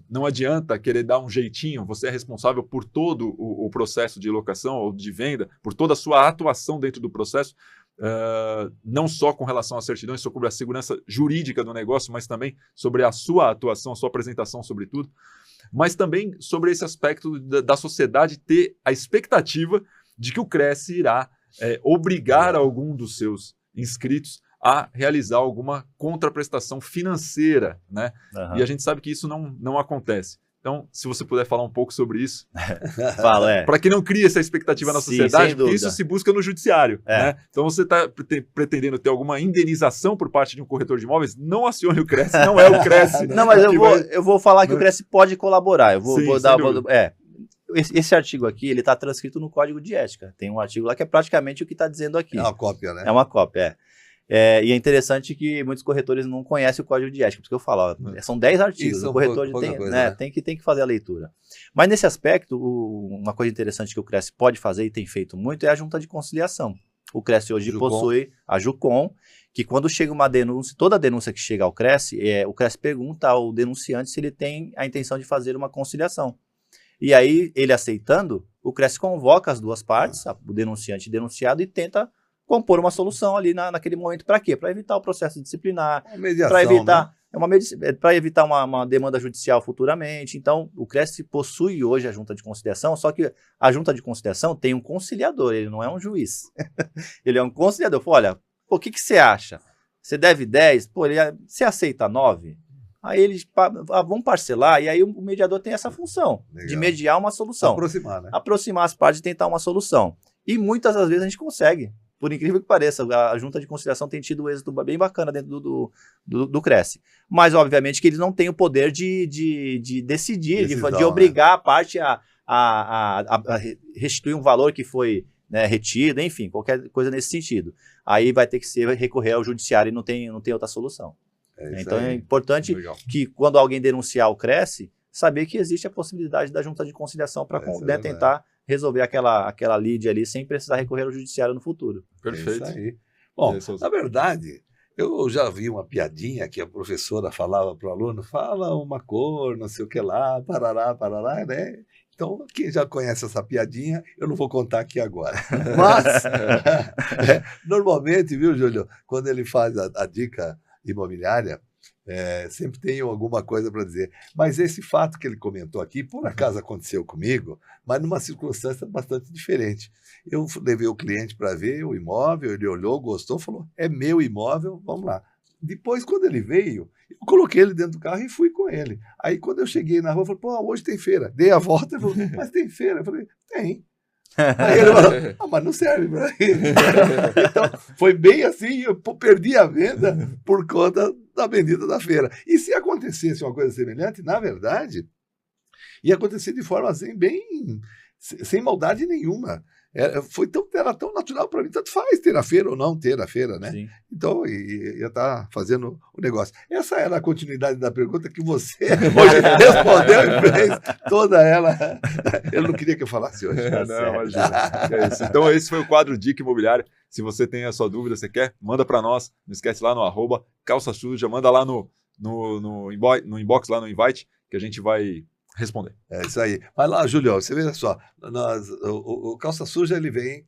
não adianta querer dar um jeitinho, você é responsável por todo o processo de locação ou de venda, por toda a sua atuação dentro do processo, não só com relação às certidões, sobre a segurança jurídica do negócio, mas também sobre a sua atuação, a sua apresentação sobre tudo, mas também sobre esse aspecto da sociedade ter a expectativa de que o Cresce irá obrigar algum dos seus inscritos a realizar alguma contraprestação financeira, né? Uhum. E a gente sabe que isso não acontece. Então, se você puder falar um pouco sobre isso. Para que não crie essa expectativa na sociedade, porque isso se busca no judiciário. Né? Então, você está pretendendo ter alguma indenização por parte de um corretor de imóveis, não acione o Cresce, não é o Cresce. Não, mas eu vou falar que o Cresce pode colaborar. Eu vou dar... esse artigo aqui, ele está transcrito no Código de Ética. Tem um artigo lá que é praticamente o que está dizendo aqui. É uma cópia, né? É uma cópia, e é interessante que muitos corretores não conhecem o Código de Ética, porque eu falo, são 10 artigos, o corretor tem que fazer a leitura. Mas nesse aspecto, uma coisa interessante que o Cresce pode fazer e tem feito muito é a junta de conciliação. O Cresce hoje possui a Jucom, que quando chega uma denúncia, toda denúncia que chega ao Cresce, o Cresce pergunta ao denunciante se ele tem a intenção de fazer uma conciliação. E aí, ele aceitando, o Cresce convoca as duas partes, o denunciante e denunciado, e tenta compor uma solução ali naquele momento. Para quê? Para evitar o processo disciplinar, para evitar, evitar uma demanda judicial futuramente. Então, o Cresce possui hoje a junta de conciliação, só que a junta de conciliação tem um conciliador, ele não é um juiz. Ele é um conciliador. Olha, o que você acha? Você deve 10? Você aceita 9? Aí eles vão parcelar, e aí o mediador tem essa função de mediar uma solução. Aproximar, né? Aproximar as partes e tentar uma solução. E muitas das vezes a gente consegue. Por incrível que pareça, a junta de conciliação tem tido um êxito bem bacana dentro do Cresce. Mas, obviamente, que eles não têm o poder de decidir, de obrigar a parte a restituir um valor que foi, né, retido, enfim, qualquer coisa nesse sentido. Aí vai ter que recorrer ao judiciário e não tem outra solução. Então é importante que quando alguém denunciar o Cresce, saber que existe a possibilidade da junta de conciliação para tentar resolver aquela lide ali sem precisar recorrer ao judiciário no futuro. Perfeito. É isso aí. Bom, na verdade, eu já vi uma piadinha que a professora falava para o aluno, fala uma cor, não sei o que lá, parará, né? Então, quem já conhece essa piadinha, eu não vou contar aqui agora. Mas, normalmente, viu, Júlio, quando ele faz a dica imobiliária, sempre tem alguma coisa para dizer. Mas esse fato que ele comentou aqui, por acaso aconteceu comigo, mas numa circunstância bastante diferente. Eu levei o cliente para ver o imóvel, ele olhou, gostou, falou, é meu imóvel, vamos lá. Depois, quando ele veio, eu coloquei ele dentro do carro e fui com ele. Aí, quando eu cheguei na rua, eu falei, hoje tem feira. Dei a volta e falou, mas tem feira? Eu falei, tem. Aí ele falou, mas não serve para ele. Então, foi bem assim, eu perdi a venda por conta da bendita da feira. E se acontecesse uma coisa semelhante, na verdade, ia acontecer de forma assim, bem, sem maldade nenhuma. Era tão natural para mim, tanto faz ter a feira ou não ter a feira, né? Sim. Então, ia estar fazendo o negócio. Essa era a continuidade da pergunta que você hoje respondeu e fez toda ela. Eu não queria que eu falasse hoje. Não, imagina. Então, esse foi o quadro Dica Imobiliária. Se você tem a sua dúvida, você quer, manda para nós. Não esquece lá no @calçasuja, manda lá no inbox, lá no invite, que a gente vai responder. É isso aí. Mas lá, Júlio, você veja só, o Calça Suja ele vem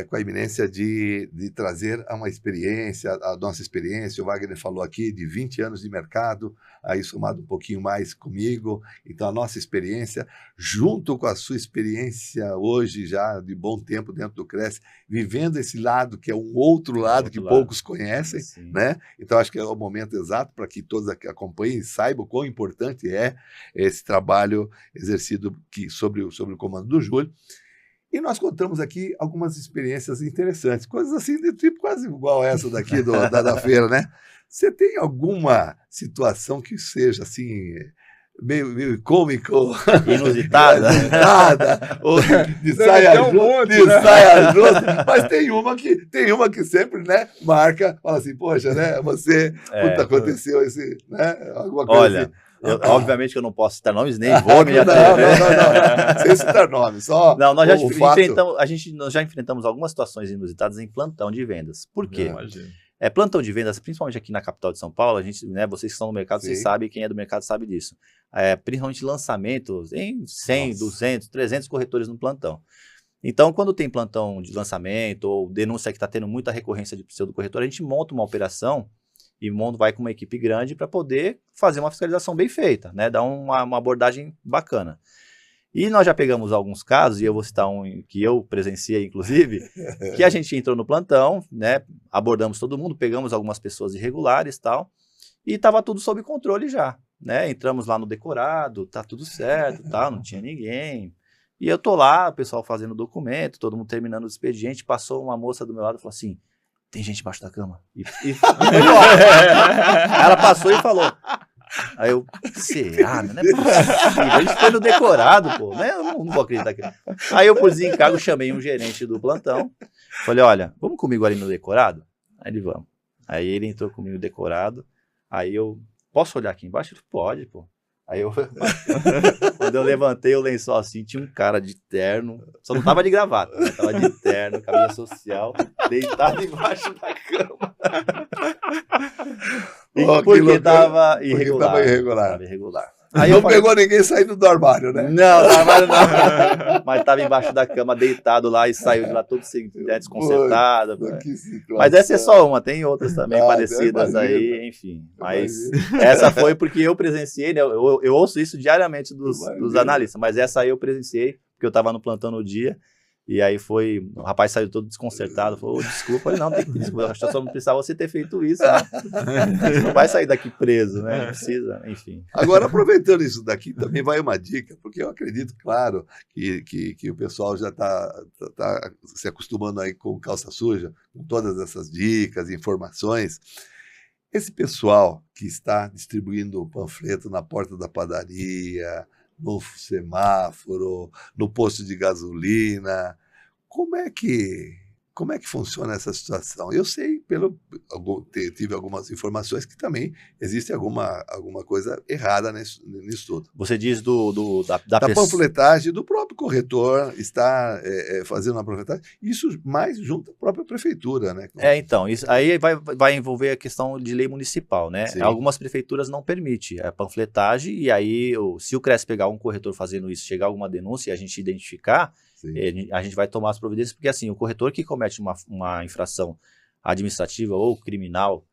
com a iminência de trazer uma experiência, a nossa experiência, o Wagner falou aqui, de 20 anos de mercado, aí somado um pouquinho mais comigo, então a nossa experiência, junto com a sua experiência hoje já de bom tempo dentro do Cresce, vivendo esse lado que é um outro lado que poucos conhecem, né? Então acho que é o momento exato para que todos acompanhem e saibam o quão importante é esse trabalho exercido sobre o comando do Júlio. E nós contamos aqui algumas experiências interessantes, coisas assim de tipo quase igual essa daqui da feira, né? Você tem alguma situação que seja assim, meio cômico, inusitada, ou de saia justa, mas tem uma que sempre, né, marca, fala assim, poxa, né, você, aconteceu esse, né, alguma coisa. Olha, assim. Obviamente que eu não posso citar nomes, nem vou me não. Sem citar nomes, só não, nós já enfrentamos algumas situações inusitadas em plantão de vendas. Por quê? Plantão de vendas, principalmente aqui na capital de São Paulo, a gente, né, vocês que estão no mercado, vocês sabem, quem é do mercado sabe disso. Principalmente lançamentos em 100, 200, 300 corretores no plantão. Então, quando tem plantão de lançamento ou denúncia que está tendo muita recorrência de pseudo-corretor, a gente monta uma operação e vai com uma equipe grande para poder fazer uma fiscalização bem feita, né? Dar uma abordagem bacana. E nós já pegamos alguns casos, e eu vou citar um que eu presenciei, inclusive, que a gente entrou no plantão, né? Abordamos todo mundo, pegamos algumas pessoas irregulares e tal, e estava tudo sob controle já, né? Entramos lá no decorado, tá tudo certo, tal, não tinha ninguém. E eu tô lá, o pessoal fazendo documento, todo mundo terminando o expediente, passou uma moça do meu lado e falou assim, tem gente embaixo da cama. Aí ela passou e falou, Aí eu, será? Não é possível. A gente foi no decorado, pô. Né? Eu não vou acreditar que... Aí eu, por desencargo, chamei um gerente do plantão. Falei, olha, vamos comigo ali no decorado? Aí ele, vamos. Aí ele entrou comigo no decorado. Aí eu, posso olhar aqui embaixo? Ele, pode, pô. Aí eu, quando eu levantei o lençol assim, tinha um cara de terno, só não tava de gravata, né? Tava de terno, camisa social, deitado embaixo da cama. Porque tava irregular. Tava irregular. Aí não pegou ninguém saindo do armário, né? Não, do armário não. Mas tava embaixo da cama, deitado lá e saiu de lá todo desconcertado. Mas essa é só uma, tem outras também parecidas aí, enfim. Mas essa foi porque eu presenciei, né? Eu ouço isso diariamente dos analistas, mas essa aí eu presenciei, porque eu tava no plantão no dia. E aí o rapaz saiu todo desconcertado, falou, desculpa, não, tem que pedir desculpa, só não precisava você ter feito isso, né? Você não vai sair daqui preso, né? Não precisa, enfim. Agora, aproveitando isso daqui, também vai uma dica, porque eu acredito, claro, que o pessoal já tá se acostumando aí com calça suja, com todas essas dicas, informações. Esse pessoal que está distribuindo panfleto na porta da padaria, no semáforo, no posto de gasolina. Como é que funciona essa situação? Eu sei, tive algumas informações que também existe alguma coisa errada nisso tudo. Você diz da panfletagem, do próprio corretor está fazendo uma panfletagem, isso mais junto à própria prefeitura, né? Então, isso aí vai envolver a questão de lei municipal, né? Sim. Algumas prefeituras não permitem a panfletagem, e aí, se o CRES pegar um corretor fazendo isso, chegar alguma denúncia e a gente identificar, a gente vai tomar as providências, porque assim, o corretor que comete uma infração administrativa ou criminal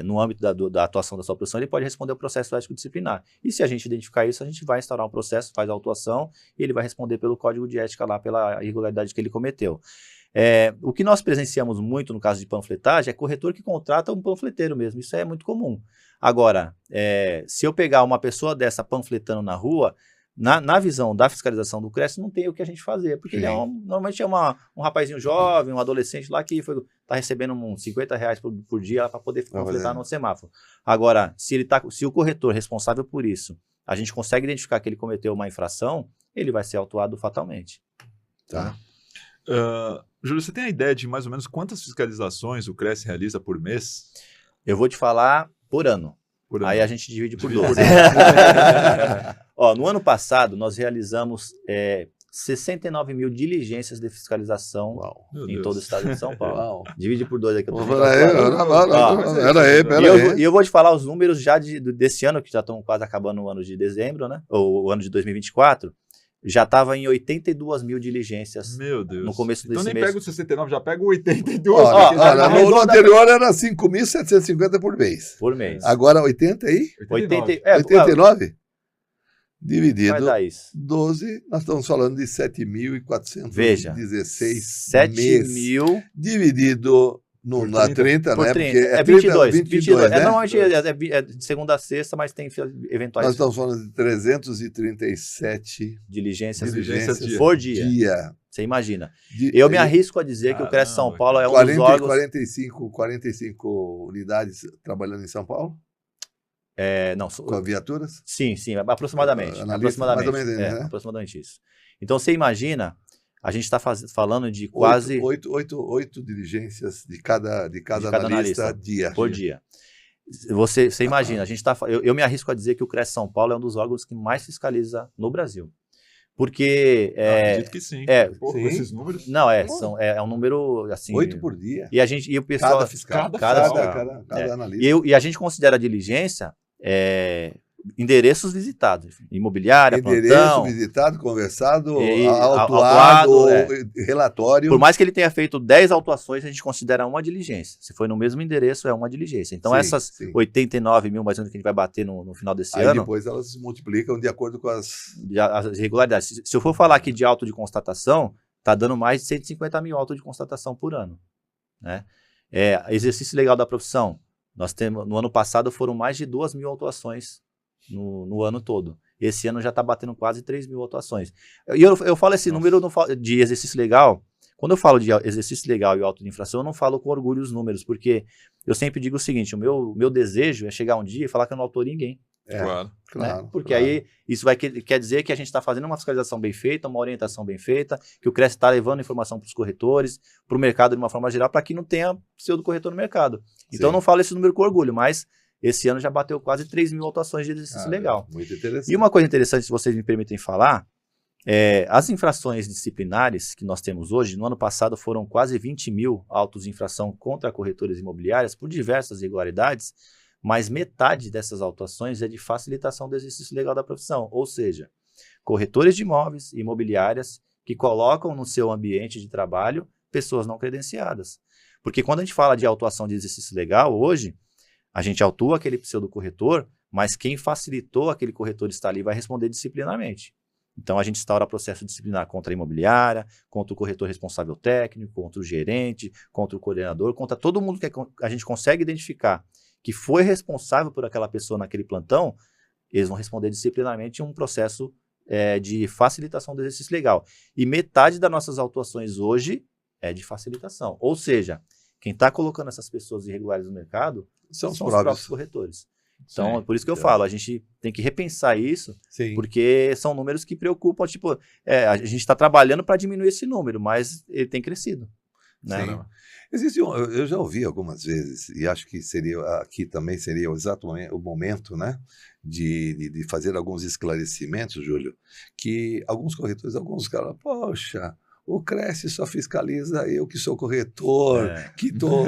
no âmbito da atuação da sua profissão, ele pode responder ao processo ético disciplinar. E se a gente identificar isso, a gente vai instaurar um processo, faz a autuação e ele vai responder pelo código de ética lá, pela irregularidade que ele cometeu. O que nós presenciamos muito no caso de panfletagem é corretor que contrata um panfleteiro mesmo, isso é muito comum. Agora, se eu pegar uma pessoa dessa panfletando na rua, na visão da fiscalização do CRES, não tem o que a gente fazer, porque ele normalmente é um rapazinho jovem, um adolescente lá que está recebendo uns R$50 por dia para poder panfletar no semáforo. Agora, se o corretor responsável por isso, a gente consegue identificar que ele cometeu uma infração, ele vai ser autuado fatalmente. Tá. Júlio, você tem a ideia de mais ou menos quantas fiscalizações o CRES realiza por mês? Eu vou te falar por ano. Aí a gente divide por 12. No ano passado, nós realizamos 69 mil diligências de fiscalização em todo o estado de São Paulo. Divide por 2 aqui. E eu vou te falar os números já desse ano, que já estão quase acabando o ano de dezembro, né? Ou o ano de 2024. Já estava em 82 mil diligências. Meu Deus. No começo desse mês. Então nem pega o 69, já pega o 82. No anterior era 5.750 por mês. Por mês. Agora 80 aí? 89? Dividido. Vai dar isso. 12, nós estamos falando de 7.416 7 mil. Dividido na 30, por né? 30. Porque é 22. Né? Normalmente é de segunda a sexta, mas tem eventuais. Nós estamos falando de 337 diligências por dia. Você imagina. Eu me arrisco a dizer que o CRES São Paulo é um dos órgãos... 45 unidades trabalhando em São Paulo? Não, com viaturas? Sim, aproximadamente. Aproximadamente isso. Então, você imagina... A gente está falando de quase... 8 diligências de cada analista dia. Por dia. Você imagina, a gente eu me arrisco a dizer que o CRES São Paulo é um dos órgãos que mais fiscaliza no Brasil. Porque... acredito que sim. Sim. Esses números... Não, é um número assim... 8 por dia. E o pessoal... Cada fiscal. Cada analista. E a gente considera a diligência... endereços visitados, imobiliária, plantão. Visitado, conversado, autuado, relatório. Por mais que ele tenha feito 10 autuações, a gente considera uma diligência. Se foi no mesmo endereço, é uma diligência. Então, essas 89 mil, mais ou menos, que a gente vai bater no final desse ano... depois elas se multiplicam de acordo com as irregularidades. Se eu for falar aqui de auto de constatação, está dando mais de 150 mil autos de constatação por ano. Né? Exercício legal da profissão. Nós temos, no ano passado, foram mais de 2 mil autuações no ano todo. Esse ano já está batendo quase 3 mil autuações. E eu falo esse número de exercício legal Quando eu falo de exercício legal e auto de infração, eu não falo com orgulho os números, porque eu sempre digo o seguinte, o meu desejo é chegar um dia e falar que eu não autorei ninguém. Claro. Né? Porque aí isso quer dizer que a gente está fazendo uma fiscalização bem feita, uma orientação bem feita, que o CRES está levando informação para os corretores, para o mercado de uma forma geral, para que não tenha pseudo-corretor no mercado. Então eu não falo esse número com orgulho, mas esse ano já bateu quase 3 mil autuações de exercício legal. Muito interessante. E uma coisa interessante, se vocês me permitem falar, as infrações disciplinares que nós temos hoje, no ano passado foram quase 20 mil autos de infração contra corretoras imobiliárias por diversas irregularidades, mas metade dessas autuações é de facilitação do exercício legal da profissão, ou seja, corretores de imóveis e imobiliárias que colocam no seu ambiente de trabalho pessoas não credenciadas. Porque quando a gente fala de autuação de exercício legal, hoje, a gente autua aquele pseudo-corretor, mas quem facilitou aquele corretor estar ali vai responder disciplinarmente. Então, a gente instaura processo disciplinar contra a imobiliária, contra o corretor responsável técnico, contra o gerente, contra o coordenador, contra todo mundo que a gente consegue identificar que foi responsável por aquela pessoa naquele plantão, eles vão responder disciplinarmente um processo de facilitação do exercício legal. E metade das nossas autuações hoje é de facilitação. Ou seja, quem está colocando essas pessoas irregulares no mercado são os próprios corretores. Então, é por isso que eu falo, a gente tem que repensar isso, porque são números que preocupam, tipo, a gente está trabalhando para diminuir esse número, mas ele tem crescido. Né? Existe eu já ouvi algumas vezes, e acho que aqui também seria exatamente o momento, né, de fazer alguns esclarecimentos, Júlio, que alguns corretores, alguns caras, poxa, o CRES só fiscaliza eu que sou corretor, que estou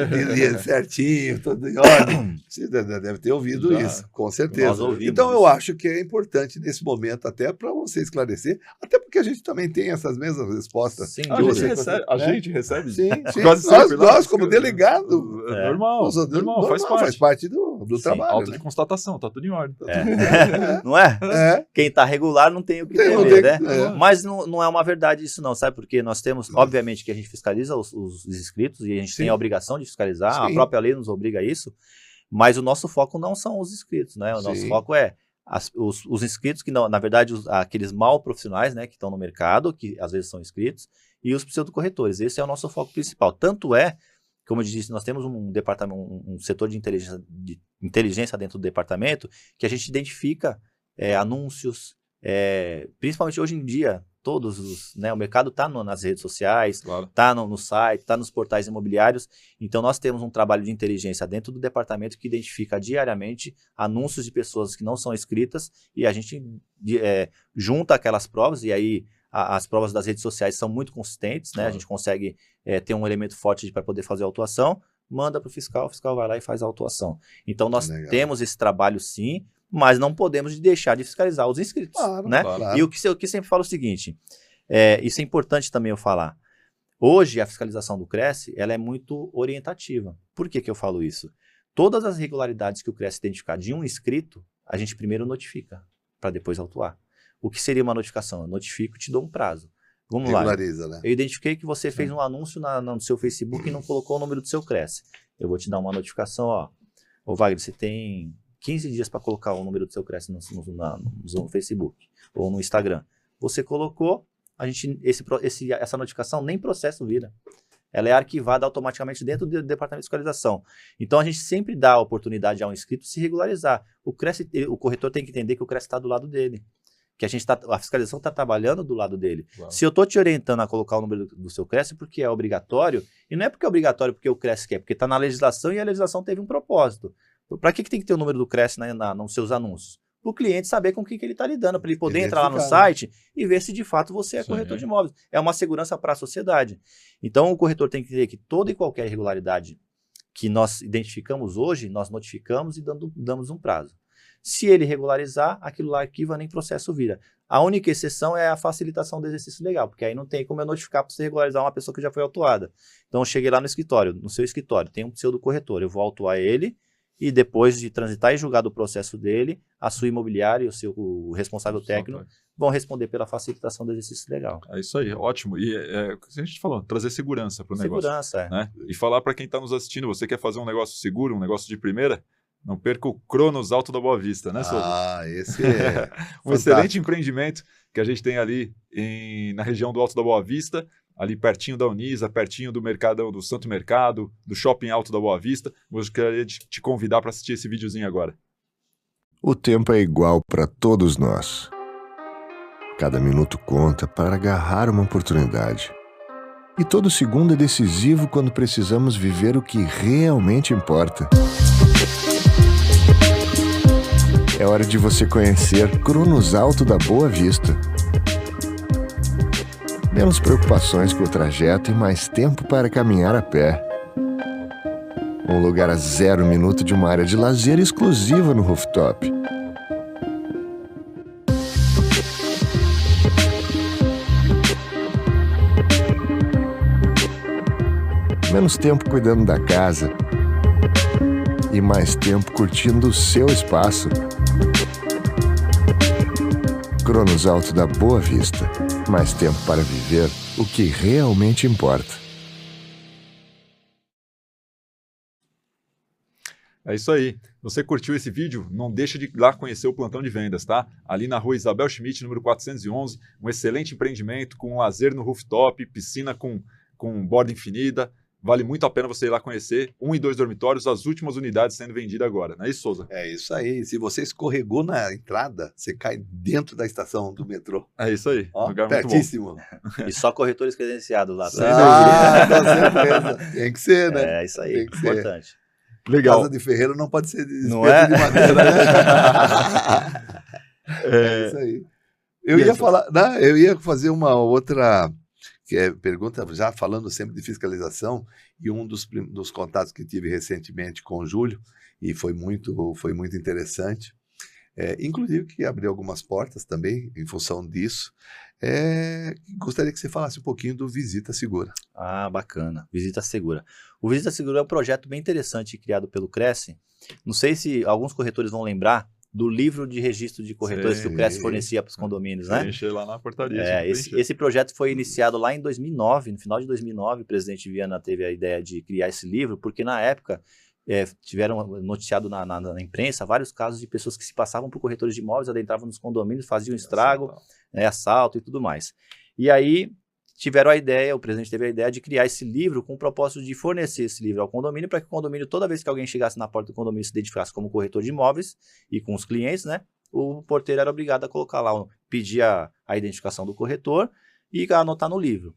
certinho, tudo em ordem. Você deve ter ouvido isso, com certeza. Então eu acho que é importante nesse momento até para você esclarecer, até porque a gente também tem essas mesmas respostas. Sim, a gente recebe. Sim. Nós como delegado. Normal, faz parte do trabalho. Auto de constatação, tá tudo em ordem. Não é? Quem está regular não tem o que temer, né? Mas não é uma verdade isso não, sabe? Porque nós temos, obviamente, que a gente fiscaliza os inscritos e a gente tem a obrigação de fiscalizar, a própria lei nos obriga a isso, mas o nosso foco não são os inscritos, né? O nosso foco é os inscritos que, não, na verdade, aqueles mal profissionais, né, que estão no mercado, que às vezes são inscritos, e os pseudocorretores. Esse é o nosso foco principal. Tanto como eu disse, nós temos um departamento, um setor de inteligência dentro do departamento que a gente identifica anúncios, principalmente hoje em dia, o mercado está nas redes sociais, está no site, está nos portais imobiliários, então nós temos um trabalho de inteligência dentro do departamento que identifica diariamente anúncios de pessoas que não são inscritas e a gente junta aquelas provas e aí as provas das redes sociais são muito consistentes, né? A gente consegue ter um elemento forte para poder fazer a autuação, manda para o fiscal vai lá e faz a autuação. Então nós temos esse trabalho sim, mas não podemos deixar de fiscalizar os inscritos, né? E o que eu sempre falo é o seguinte, isso é importante também eu falar, hoje a fiscalização do CRES, ela é muito orientativa. Por que eu falo isso? Todas as irregularidades que o CRES identificar de um inscrito, a gente primeiro notifica, para depois autuar. O que seria uma notificação? Eu notifico e te dou um prazo. Vamos lá. Né? Eu identifiquei que você fez um anúncio no seu Facebook e não colocou o número do seu CRES. Eu vou te dar uma notificação, ô Wagner, você tem 15 dias para colocar o número do seu CRES no Facebook ou no Instagram. Você colocou, essa notificação nem processo vira. Ela é arquivada automaticamente dentro do departamento de fiscalização. Então a gente sempre dá a oportunidade ao inscrito se regularizar. O corretor tem que entender que o CRES está do lado dele. Que a fiscalização está trabalhando do lado dele. Se eu estou te orientando a colocar o número do seu CRES porque é obrigatório, e não é porque é obrigatório porque o CRES quer, porque está na legislação e a legislação teve um propósito. Para que tem que ter o número do CRES nos seus anúncios? Para o cliente saber com o que ele está lidando, para ele poder entrar lá no site e ver se de fato você é corretor de imóveis. É uma segurança para a sociedade. Então o corretor tem que entender que toda e qualquer irregularidade que nós identificamos hoje, nós notificamos e damos um prazo. Se ele regularizar, aquilo lá arquiva, nem processo vira. A única exceção é a facilitação do exercício legal, porque aí não tem como eu notificar para você regularizar uma pessoa que já foi autuada. Então eu cheguei lá no seu escritório, tem um pseudo-corretor, eu vou autuar ele e depois de transitar e julgar do processo dele, a sua imobiliária e o responsável técnico vão responder pela facilitação do exercício legal. É isso aí, ótimo. E o que a gente falou, trazer segurança para o negócio. Segurança, né? E falar para quem está nos assistindo, você quer fazer um negócio seguro, um negócio de primeira? Não perca o Cronos Alto da Boa Vista, né, Souza? Esse é um excelente empreendimento que a gente tem ali na região do Alto da Boa Vista. ali pertinho da Unisa, pertinho do Mercadão, do Santo Mercado, do Shopping Alto da Boa Vista. Gostaria de te convidar para assistir esse videozinho agora. O tempo é igual para todos nós. Cada minuto conta para agarrar uma oportunidade. E todo segundo é decisivo quando precisamos viver o que realmente importa. É hora de você conhecer Cronos Alto da Boa Vista. Menos preocupações com o trajeto e mais tempo para caminhar a pé. Um lugar a 0 minuto de uma área de lazer exclusiva no rooftop. Menos tempo cuidando da casa e mais tempo curtindo o seu espaço. Cronos Alto da Boa Vista. Mais tempo para viver o que realmente importa. É isso aí. Você curtiu esse vídeo? Não deixa de ir lá conhecer o plantão de vendas, tá? Ali na rua Isabel Schmidt, número 411, um excelente empreendimento com lazer no rooftop, piscina com borda infinita. Vale muito a pena você ir lá conhecer. 1 e 2 dormitórios, as últimas unidades sendo vendidas agora. Não é isso, Souza? É isso aí. Se você escorregou na entrada, você cai dentro da estação do metrô. É isso aí. Ó, lugar pertíssimo. E só corretores credenciados lá. Sem Com certeza. Tem que ser, né? É isso aí, Tem que ser. importante. Legal. Casa de ferreiro não pode ser de Não espeto é? de madeira, né? É isso aí. Eu ia fazer uma outra pergunta, já falando sempre de fiscalização, e um dos contatos que tive recentemente com o Júlio, e foi muito interessante, inclusive que abriu algumas portas também em função disso. Gostaria que você falasse um pouquinho do Visita Segura. Ah, bacana. Visita Segura. O Visita Segura é um projeto bem interessante criado pelo Cresce. Não sei se alguns corretores vão lembrar do livro de registro de corretores que o Cresce fornecia para os condomínios, né? Preencher lá na portaria. Esse projeto foi iniciado lá em 2009, no final de 2009, o presidente Viana teve a ideia de criar esse livro, porque na época tiveram noticiado na imprensa vários casos de pessoas que se passavam por corretores de imóveis, adentravam nos condomínios, faziam estrago, assalto e tudo mais. E aí o presidente teve a ideia de criar esse livro com o propósito de fornecer esse livro ao condomínio, para que o condomínio, toda vez que alguém chegasse na porta do condomínio, se identificasse como corretor de imóveis e com os clientes, né, o porteiro era obrigado a colocar lá, pedir a identificação do corretor e anotar no livro.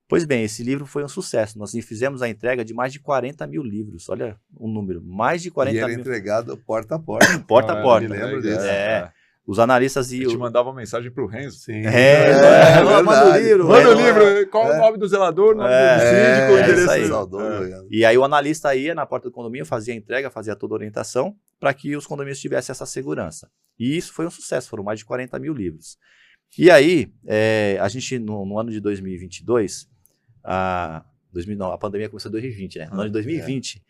Pois bem, esse livro foi um sucesso. Nós fizemos a entrega de mais de 40 mil livros. Olha o número, mais de 40 mil. E era entregado porta a porta. Porta a porta. Me lembro disso. Os analistas e... Eu te mandava uma mensagem pro Renzo. Sim. Manda o livro. Manda o livro. Qual o nome do zelador, o nome do síndico, o endereço. E aí o analista ia na porta do condomínio, fazia a entrega, fazia toda a orientação, para que os condomínios tivessem essa segurança. E isso foi um sucesso, foram mais de 40 mil livros. E aí, a gente, no ano de 2022, a pandemia começou em 2020, né? No ano de 2020,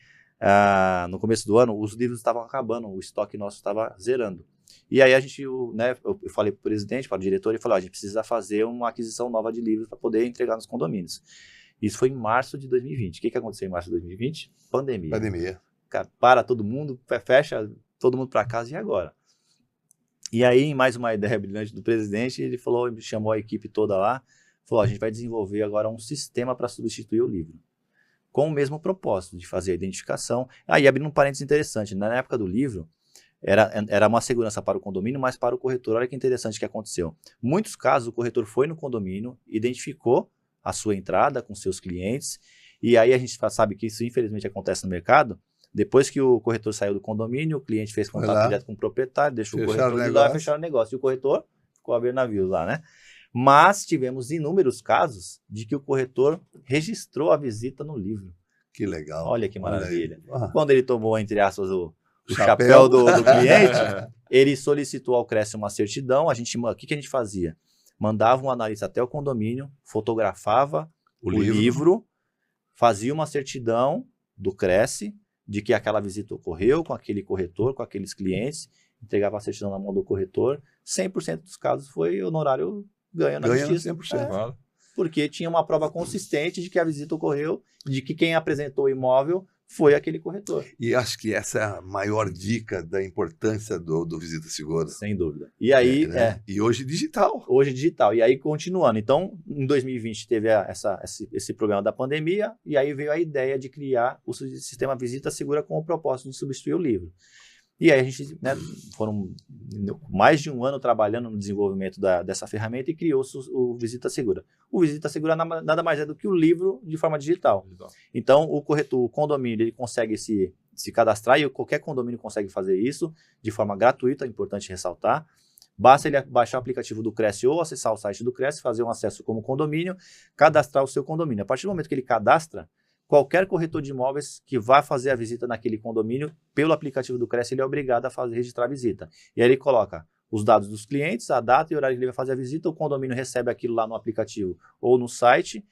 no começo do ano, os livros estavam acabando, o estoque nosso estava zerando. E aí eu falei para o presidente, para o diretor, e falei, a gente precisa fazer uma aquisição nova de livros para poder entregar nos condomínios. Isso foi em março de 2020. O que aconteceu em março de 2020? Pandemia. Cara, para todo mundo, fecha todo mundo para casa, e agora? E aí, em mais uma ideia brilhante do presidente, ele chamou a equipe toda lá, falou, a gente vai desenvolver agora um sistema para substituir o livro, com o mesmo propósito de fazer a identificação. Aí, abrindo um parênteses interessante, na época do livro, era uma segurança para o condomínio, mas para o corretor. Olha que interessante que aconteceu. Muitos casos, o corretor foi no condomínio, identificou a sua entrada com seus clientes, e aí a gente sabe que isso infelizmente acontece no mercado. Depois que o corretor saiu do condomínio, o cliente fez contato direto com o proprietário, deixou o corretor de lá e fecharam o negócio. E o corretor ficou a ver navios lá, né? Mas tivemos inúmeros casos de que o corretor registrou a visita no livro. Que legal. Olha que maravilha. Quando ele tomou, entre aspas, o chapéu do cliente, ele solicitou ao Cresce uma certidão. O que a gente fazia? Mandava um analista até o condomínio, fotografava o livro, fazia uma certidão do Cresce de que aquela visita ocorreu com aquele corretor, com aqueles clientes, entregava a certidão na mão do corretor. 100% dos casos foi honorário ganho na justiça. 100%. Porque tinha uma prova consistente de que a visita ocorreu, de que quem apresentou o imóvel foi aquele corretor. E acho que essa é a maior dica da importância do Visita Segura. Sem dúvida. E aí, E hoje digital. hoje digital. E aí, continuando. Então, em 2020 teve esse problema da pandemia, e aí veio a ideia de criar o sistema Visita Segura com o propósito de substituir o livro. E aí a gente, foram mais de um ano trabalhando no desenvolvimento dessa ferramenta e criou-se o Visita Segura. O Visita Segura nada mais é do que o livro de forma digital. Então, o condomínio ele consegue se cadastrar, e qualquer condomínio consegue fazer isso de forma gratuita, é importante ressaltar. Basta ele baixar o aplicativo do Cresce ou acessar o site do Cresce, fazer um acesso como condomínio, cadastrar o seu condomínio. A partir do momento que ele cadastra, qualquer corretor de imóveis que vá fazer a visita naquele condomínio, pelo aplicativo do Cresce, ele é obrigado a registrar a visita. E aí ele coloca os dados dos clientes, a data e o horário que ele vai fazer a visita, o condomínio recebe aquilo lá no aplicativo ou no site.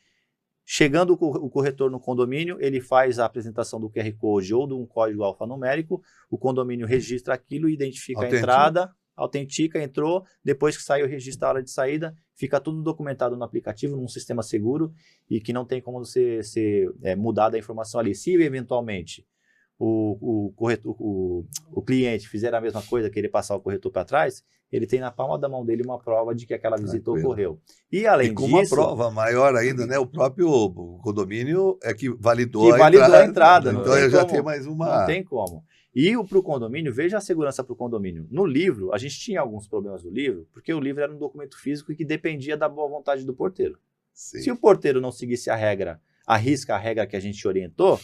Chegando o corretor no condomínio, ele faz a apresentação do QR Code ou de um código alfanumérico, o condomínio registra aquilo, identifica a entrada, autentica, entrou, depois que saiu, registra a hora de saída, fica tudo documentado no aplicativo, num sistema seguro e que não tem como ser mudada a informação ali. Se eventualmente o cliente fizer a mesma coisa, querer passar o corretor para trás, ele tem na palma da mão dele uma prova de que aquela visita ocorreu. E além disso... uma prova maior ainda, né? O próprio condomínio é que validou a entrada. Então eu já tenho mais uma... Não tem como. E para o condomínio, veja a segurança para o condomínio. No livro, a gente tinha alguns problemas no livro, porque o livro era um documento físico que dependia da boa vontade do porteiro. Sim. Se o porteiro não seguisse a regra que a gente orientou,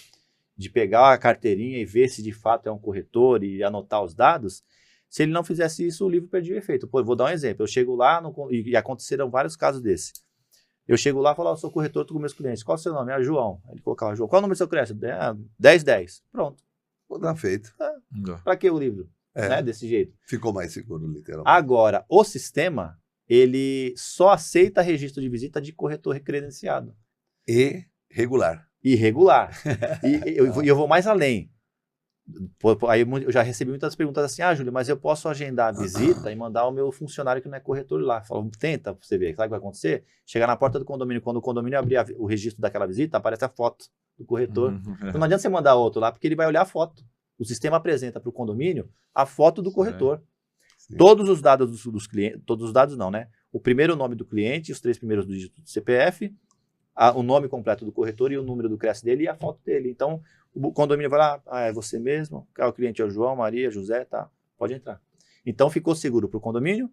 de pegar a carteirinha e ver se de fato é um corretor e anotar os dados, se ele não fizesse isso, o livro perdia o efeito. Pô, eu vou dar um exemplo. Eu chego lá, e aconteceram vários casos desses. Eu chego lá e falo, eu sou corretor, estou com meus clientes. Qual é o seu nome? É João. Ele colocava João. Qual é o número do seu crédito? 1010. Pronto. Vou dar feito. Para que o livro? Desse jeito. Ficou mais seguro, literalmente. Agora, o sistema, ele só aceita registro de visita de corretor credenciado. E regular. Irregular. E eu vou mais além. Aí eu já recebi muitas perguntas assim, Júlio, mas eu posso agendar a visita e mandar o meu funcionário que não é corretor lá. Falo, tenta pra você ver, sabe o que vai acontecer? Chegar na porta do condomínio, quando o condomínio abrir o registro daquela visita, aparece a foto do corretor. Então não adianta você mandar outro lá, porque ele vai olhar a foto. O sistema apresenta para o condomínio a foto do corretor. Sim. Todos os dados dos clientes, todos os dados não, né? O primeiro nome do cliente, os 3 primeiros dígitos do CPF, o nome completo do corretor e o número do CRES dele e a foto dele. Então, o condomínio vai lá, é você mesmo, o cliente é o João, Maria, José, tá, pode entrar. Então, ficou seguro para o condomínio,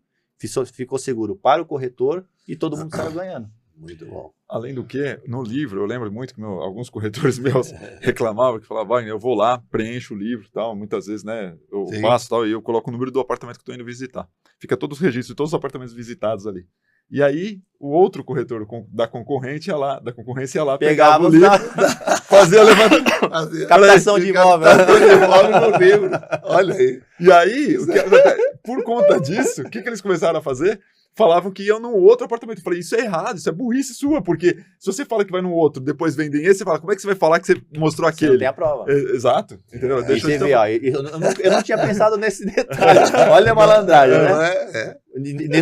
ficou seguro para o corretor e todo mundo saiu ganhando. Muito bom. Além do que, no livro, eu lembro muito que alguns corretores meus reclamavam, que falavam, eu vou lá, preencho o livro e tal, muitas vezes, né, eu passo tal, e eu coloco o número do apartamento que eu estou indo visitar. Fica todos os registros de todos os apartamentos visitados ali. E aí, o outro corretor da concorrência ia lá, pegava o livro, fazia levantamento. Captação de imóvel. No livro. Olha aí. E aí, por conta disso, o que eles começaram a fazer? Falavam que iam num outro apartamento. Eu falei, isso é errado, isso é burrice sua, porque se você fala que vai num outro, depois vendem esse, você fala, como é que você vai falar que você mostrou aquele? Você não tem a prova. Exato. Entendeu? Deixa eu ver, eu não tinha pensado nesse detalhe. Olha a malandragem, né?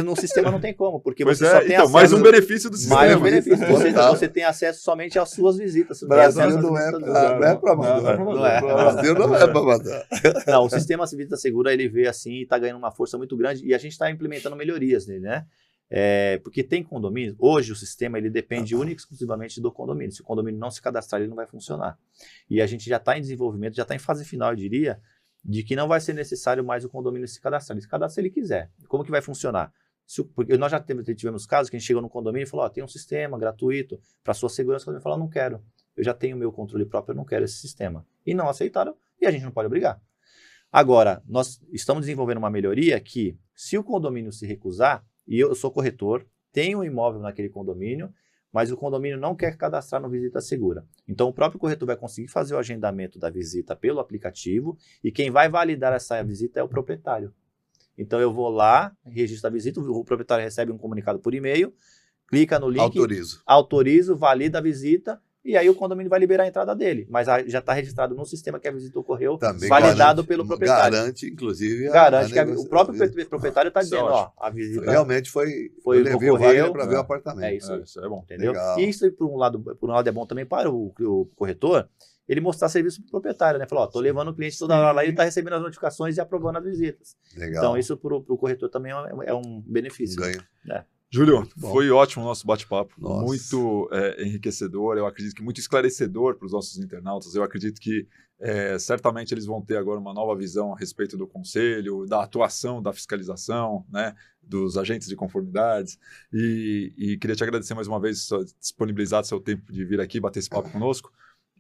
No sistema não tem como, porque você só tem acesso... mais um benefício do sistema. Mais um benefício. Você tem acesso somente às suas visitas. Brasil não é para mandar. Brasil não é para mandar. Não, o sistema Visita Segura, ele veio assim e está ganhando uma força muito grande e a gente está implementando melhorias nele, né? Porque tem condomínio, hoje o sistema ele depende única e exclusivamente do condomínio. Se o condomínio não se cadastrar, ele não vai funcionar. E a gente já está em desenvolvimento, já está em fase final, eu diria, de que não vai ser necessário mais o condomínio se cadastrar. Ele se cadastra se ele quiser. Como que vai funcionar? Porque nós já tivemos casos que a gente chegou no condomínio e falou, tem um sistema gratuito para sua segurança. O condomínio falou, não quero. Eu já tenho o meu controle próprio, eu não quero esse sistema. E não aceitaram, e a gente não pode obrigar. Agora, nós estamos desenvolvendo uma melhoria que, se o condomínio se recusar, e eu sou corretor, tenho um imóvel naquele condomínio, mas o condomínio não quer cadastrar no Visita Segura. Então, o próprio corretor vai conseguir fazer o agendamento da visita pelo aplicativo e quem vai validar essa visita é o proprietário. Então, eu vou lá, registro a visita, o proprietário recebe um comunicado por e-mail, clica no link, autorizo, valida a visita e aí o condomínio vai liberar a entrada dele. Mas já está registrado no sistema que a visita ocorreu, Também validado pelo proprietário. Garante, inclusive, Garante que o próprio proprietário está Isso é dizendo, ótimo. ó, a visita realmente eu levei o ocorreu, Wagner para ver o apartamento. é isso. Isso é bom. Entendeu? Legal. E isso, por um lado é bom também para o corretor, ele mostrar serviço pro proprietário, né? Falar, ó, tô levando o cliente toda hora lá, ele tá recebendo as notificações e aprovando as visitas. Legal. Então, isso pro corretor também é um benefício. Ganho. Né? Júlio, bom. foi ótimo o nosso bate-papo, Nossa. muito enriquecedor, eu acredito que muito esclarecedor para os nossos internautas, eu acredito que certamente eles vão ter agora uma nova visão a respeito do conselho, da atuação, da fiscalização, né, dos agentes de conformidades, e queria te agradecer mais uma vez por disponibilizar seu tempo de vir aqui bater esse papo conosco,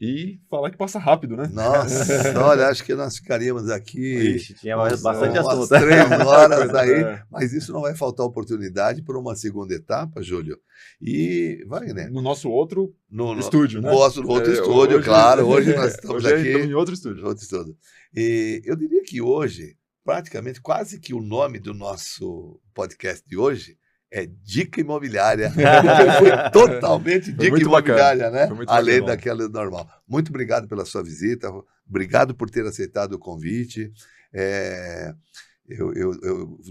e falar que passa rápido, né? Nossa, olha, acho que nós ficaríamos aqui Ixi, tinha bastante umas assunto. 3 horas Coisa, aí, mas isso não vai faltar oportunidade para uma segunda etapa, Júlio. E, Wagner, No nosso outro no estúdio, né? outro estúdio, hoje- claro, hoje nós estamos hoje aqui. estamos em outro estúdio. Outro estúdio. E eu diria que hoje, praticamente, quase que o nome do nosso podcast de hoje é Dica Imobiliária. Porque foi totalmente Foi dica muito imobiliária, bacana, né? foi muito Além bacana. daquela normal. Muito obrigado pela sua visita, obrigado por ter aceitado o convite.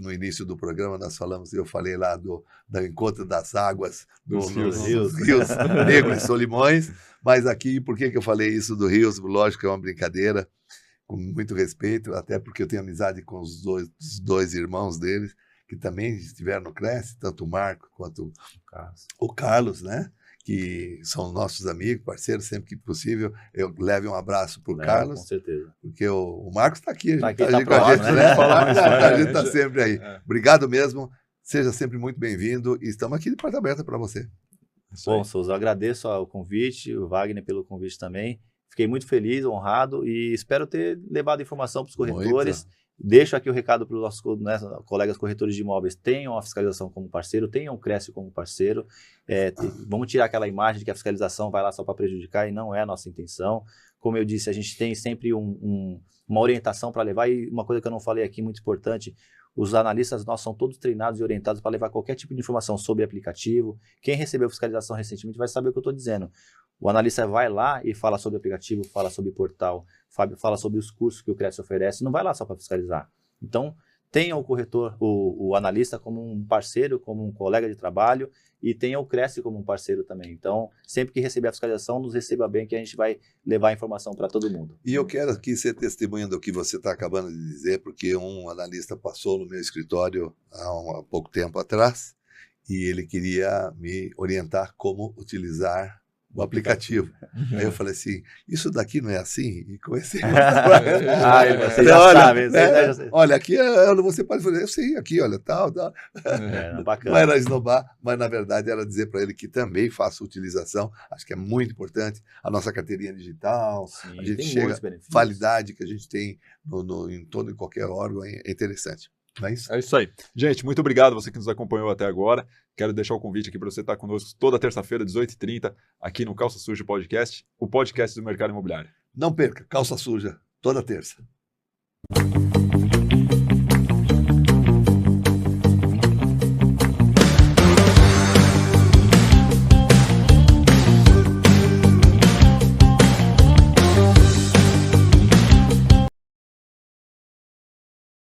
No início do programa nós falamos, eu falei lá do encontro das águas Dos nos rios. rios Negro e Solimões, mas aqui, por que eu falei isso do Rios? Lógico que é uma brincadeira, com muito respeito, até porque eu tenho amizade com os dois irmãos deles, que também estiveram no Cresce, tanto o Marco quanto o Carlos, né? Que são nossos amigos, parceiros, sempre que possível. Eu levo um abraço para o Carlos, Com certeza. porque o Marcos está aqui, Tá a aqui, gente tá tá com a próximo, gente, né? né? Fala mais, A né? gente está sempre aí. É. Obrigado mesmo, seja sempre muito bem-vindo e estamos aqui de porta aberta para você. Isso aí. Bom, Souza, eu agradeço o convite, o Wagner pelo convite também. Fiquei muito feliz, honrado e espero ter levado informação para os corretores. Deixo aqui o recado para os nossos colegas corretores de imóveis, tenham a fiscalização como parceiro, tenham o Cresce como parceiro. Vamos tirar aquela imagem de que a fiscalização vai lá só para prejudicar, e não é a nossa intenção. Como eu disse, a gente tem sempre uma orientação para levar, e uma coisa que eu não falei aqui, muito importante, os analistas nossos são todos treinados e orientados para levar qualquer tipo de informação sobre aplicativo. Quem recebeu fiscalização recentemente vai saber o que eu estou dizendo. O analista vai lá e fala sobre aplicativo, fala sobre portal, fala sobre os cursos que o Cresce oferece, não vai lá só para fiscalizar. Então, tenha o corretor, o analista como um parceiro, como um colega de trabalho, e tenha o Cresce como um parceiro também. Então, sempre que receber a fiscalização, nos receba bem, que a gente vai levar a informação para todo mundo. E eu quero aqui ser testemunha do que você está acabando de dizer, porque um analista passou no meu escritório há pouco tempo atrás e ele queria me orientar como utilizar o aplicativo. Aí eu falei assim, isso daqui não é assim? E comecei a mostrar. Você já sabe. Olha, aqui você pode fazer, eu sei, aqui, olha, tal. Bacana. Não era esnobar, mas na verdade era dizer para ele que também faça utilização, acho que é muito importante, a nossa carteirinha digital, Sim, a gente tem chega, muitos benefícios. validade que a gente tem em qualquer órgão é interessante. Não é isso? É isso aí. Gente, muito obrigado você que nos acompanhou até agora. Quero deixar o convite aqui para você estar conosco toda terça-feira, 18h30, aqui no Calça Suja Podcast, o podcast do mercado imobiliário. Não perca, Calça Suja, toda terça.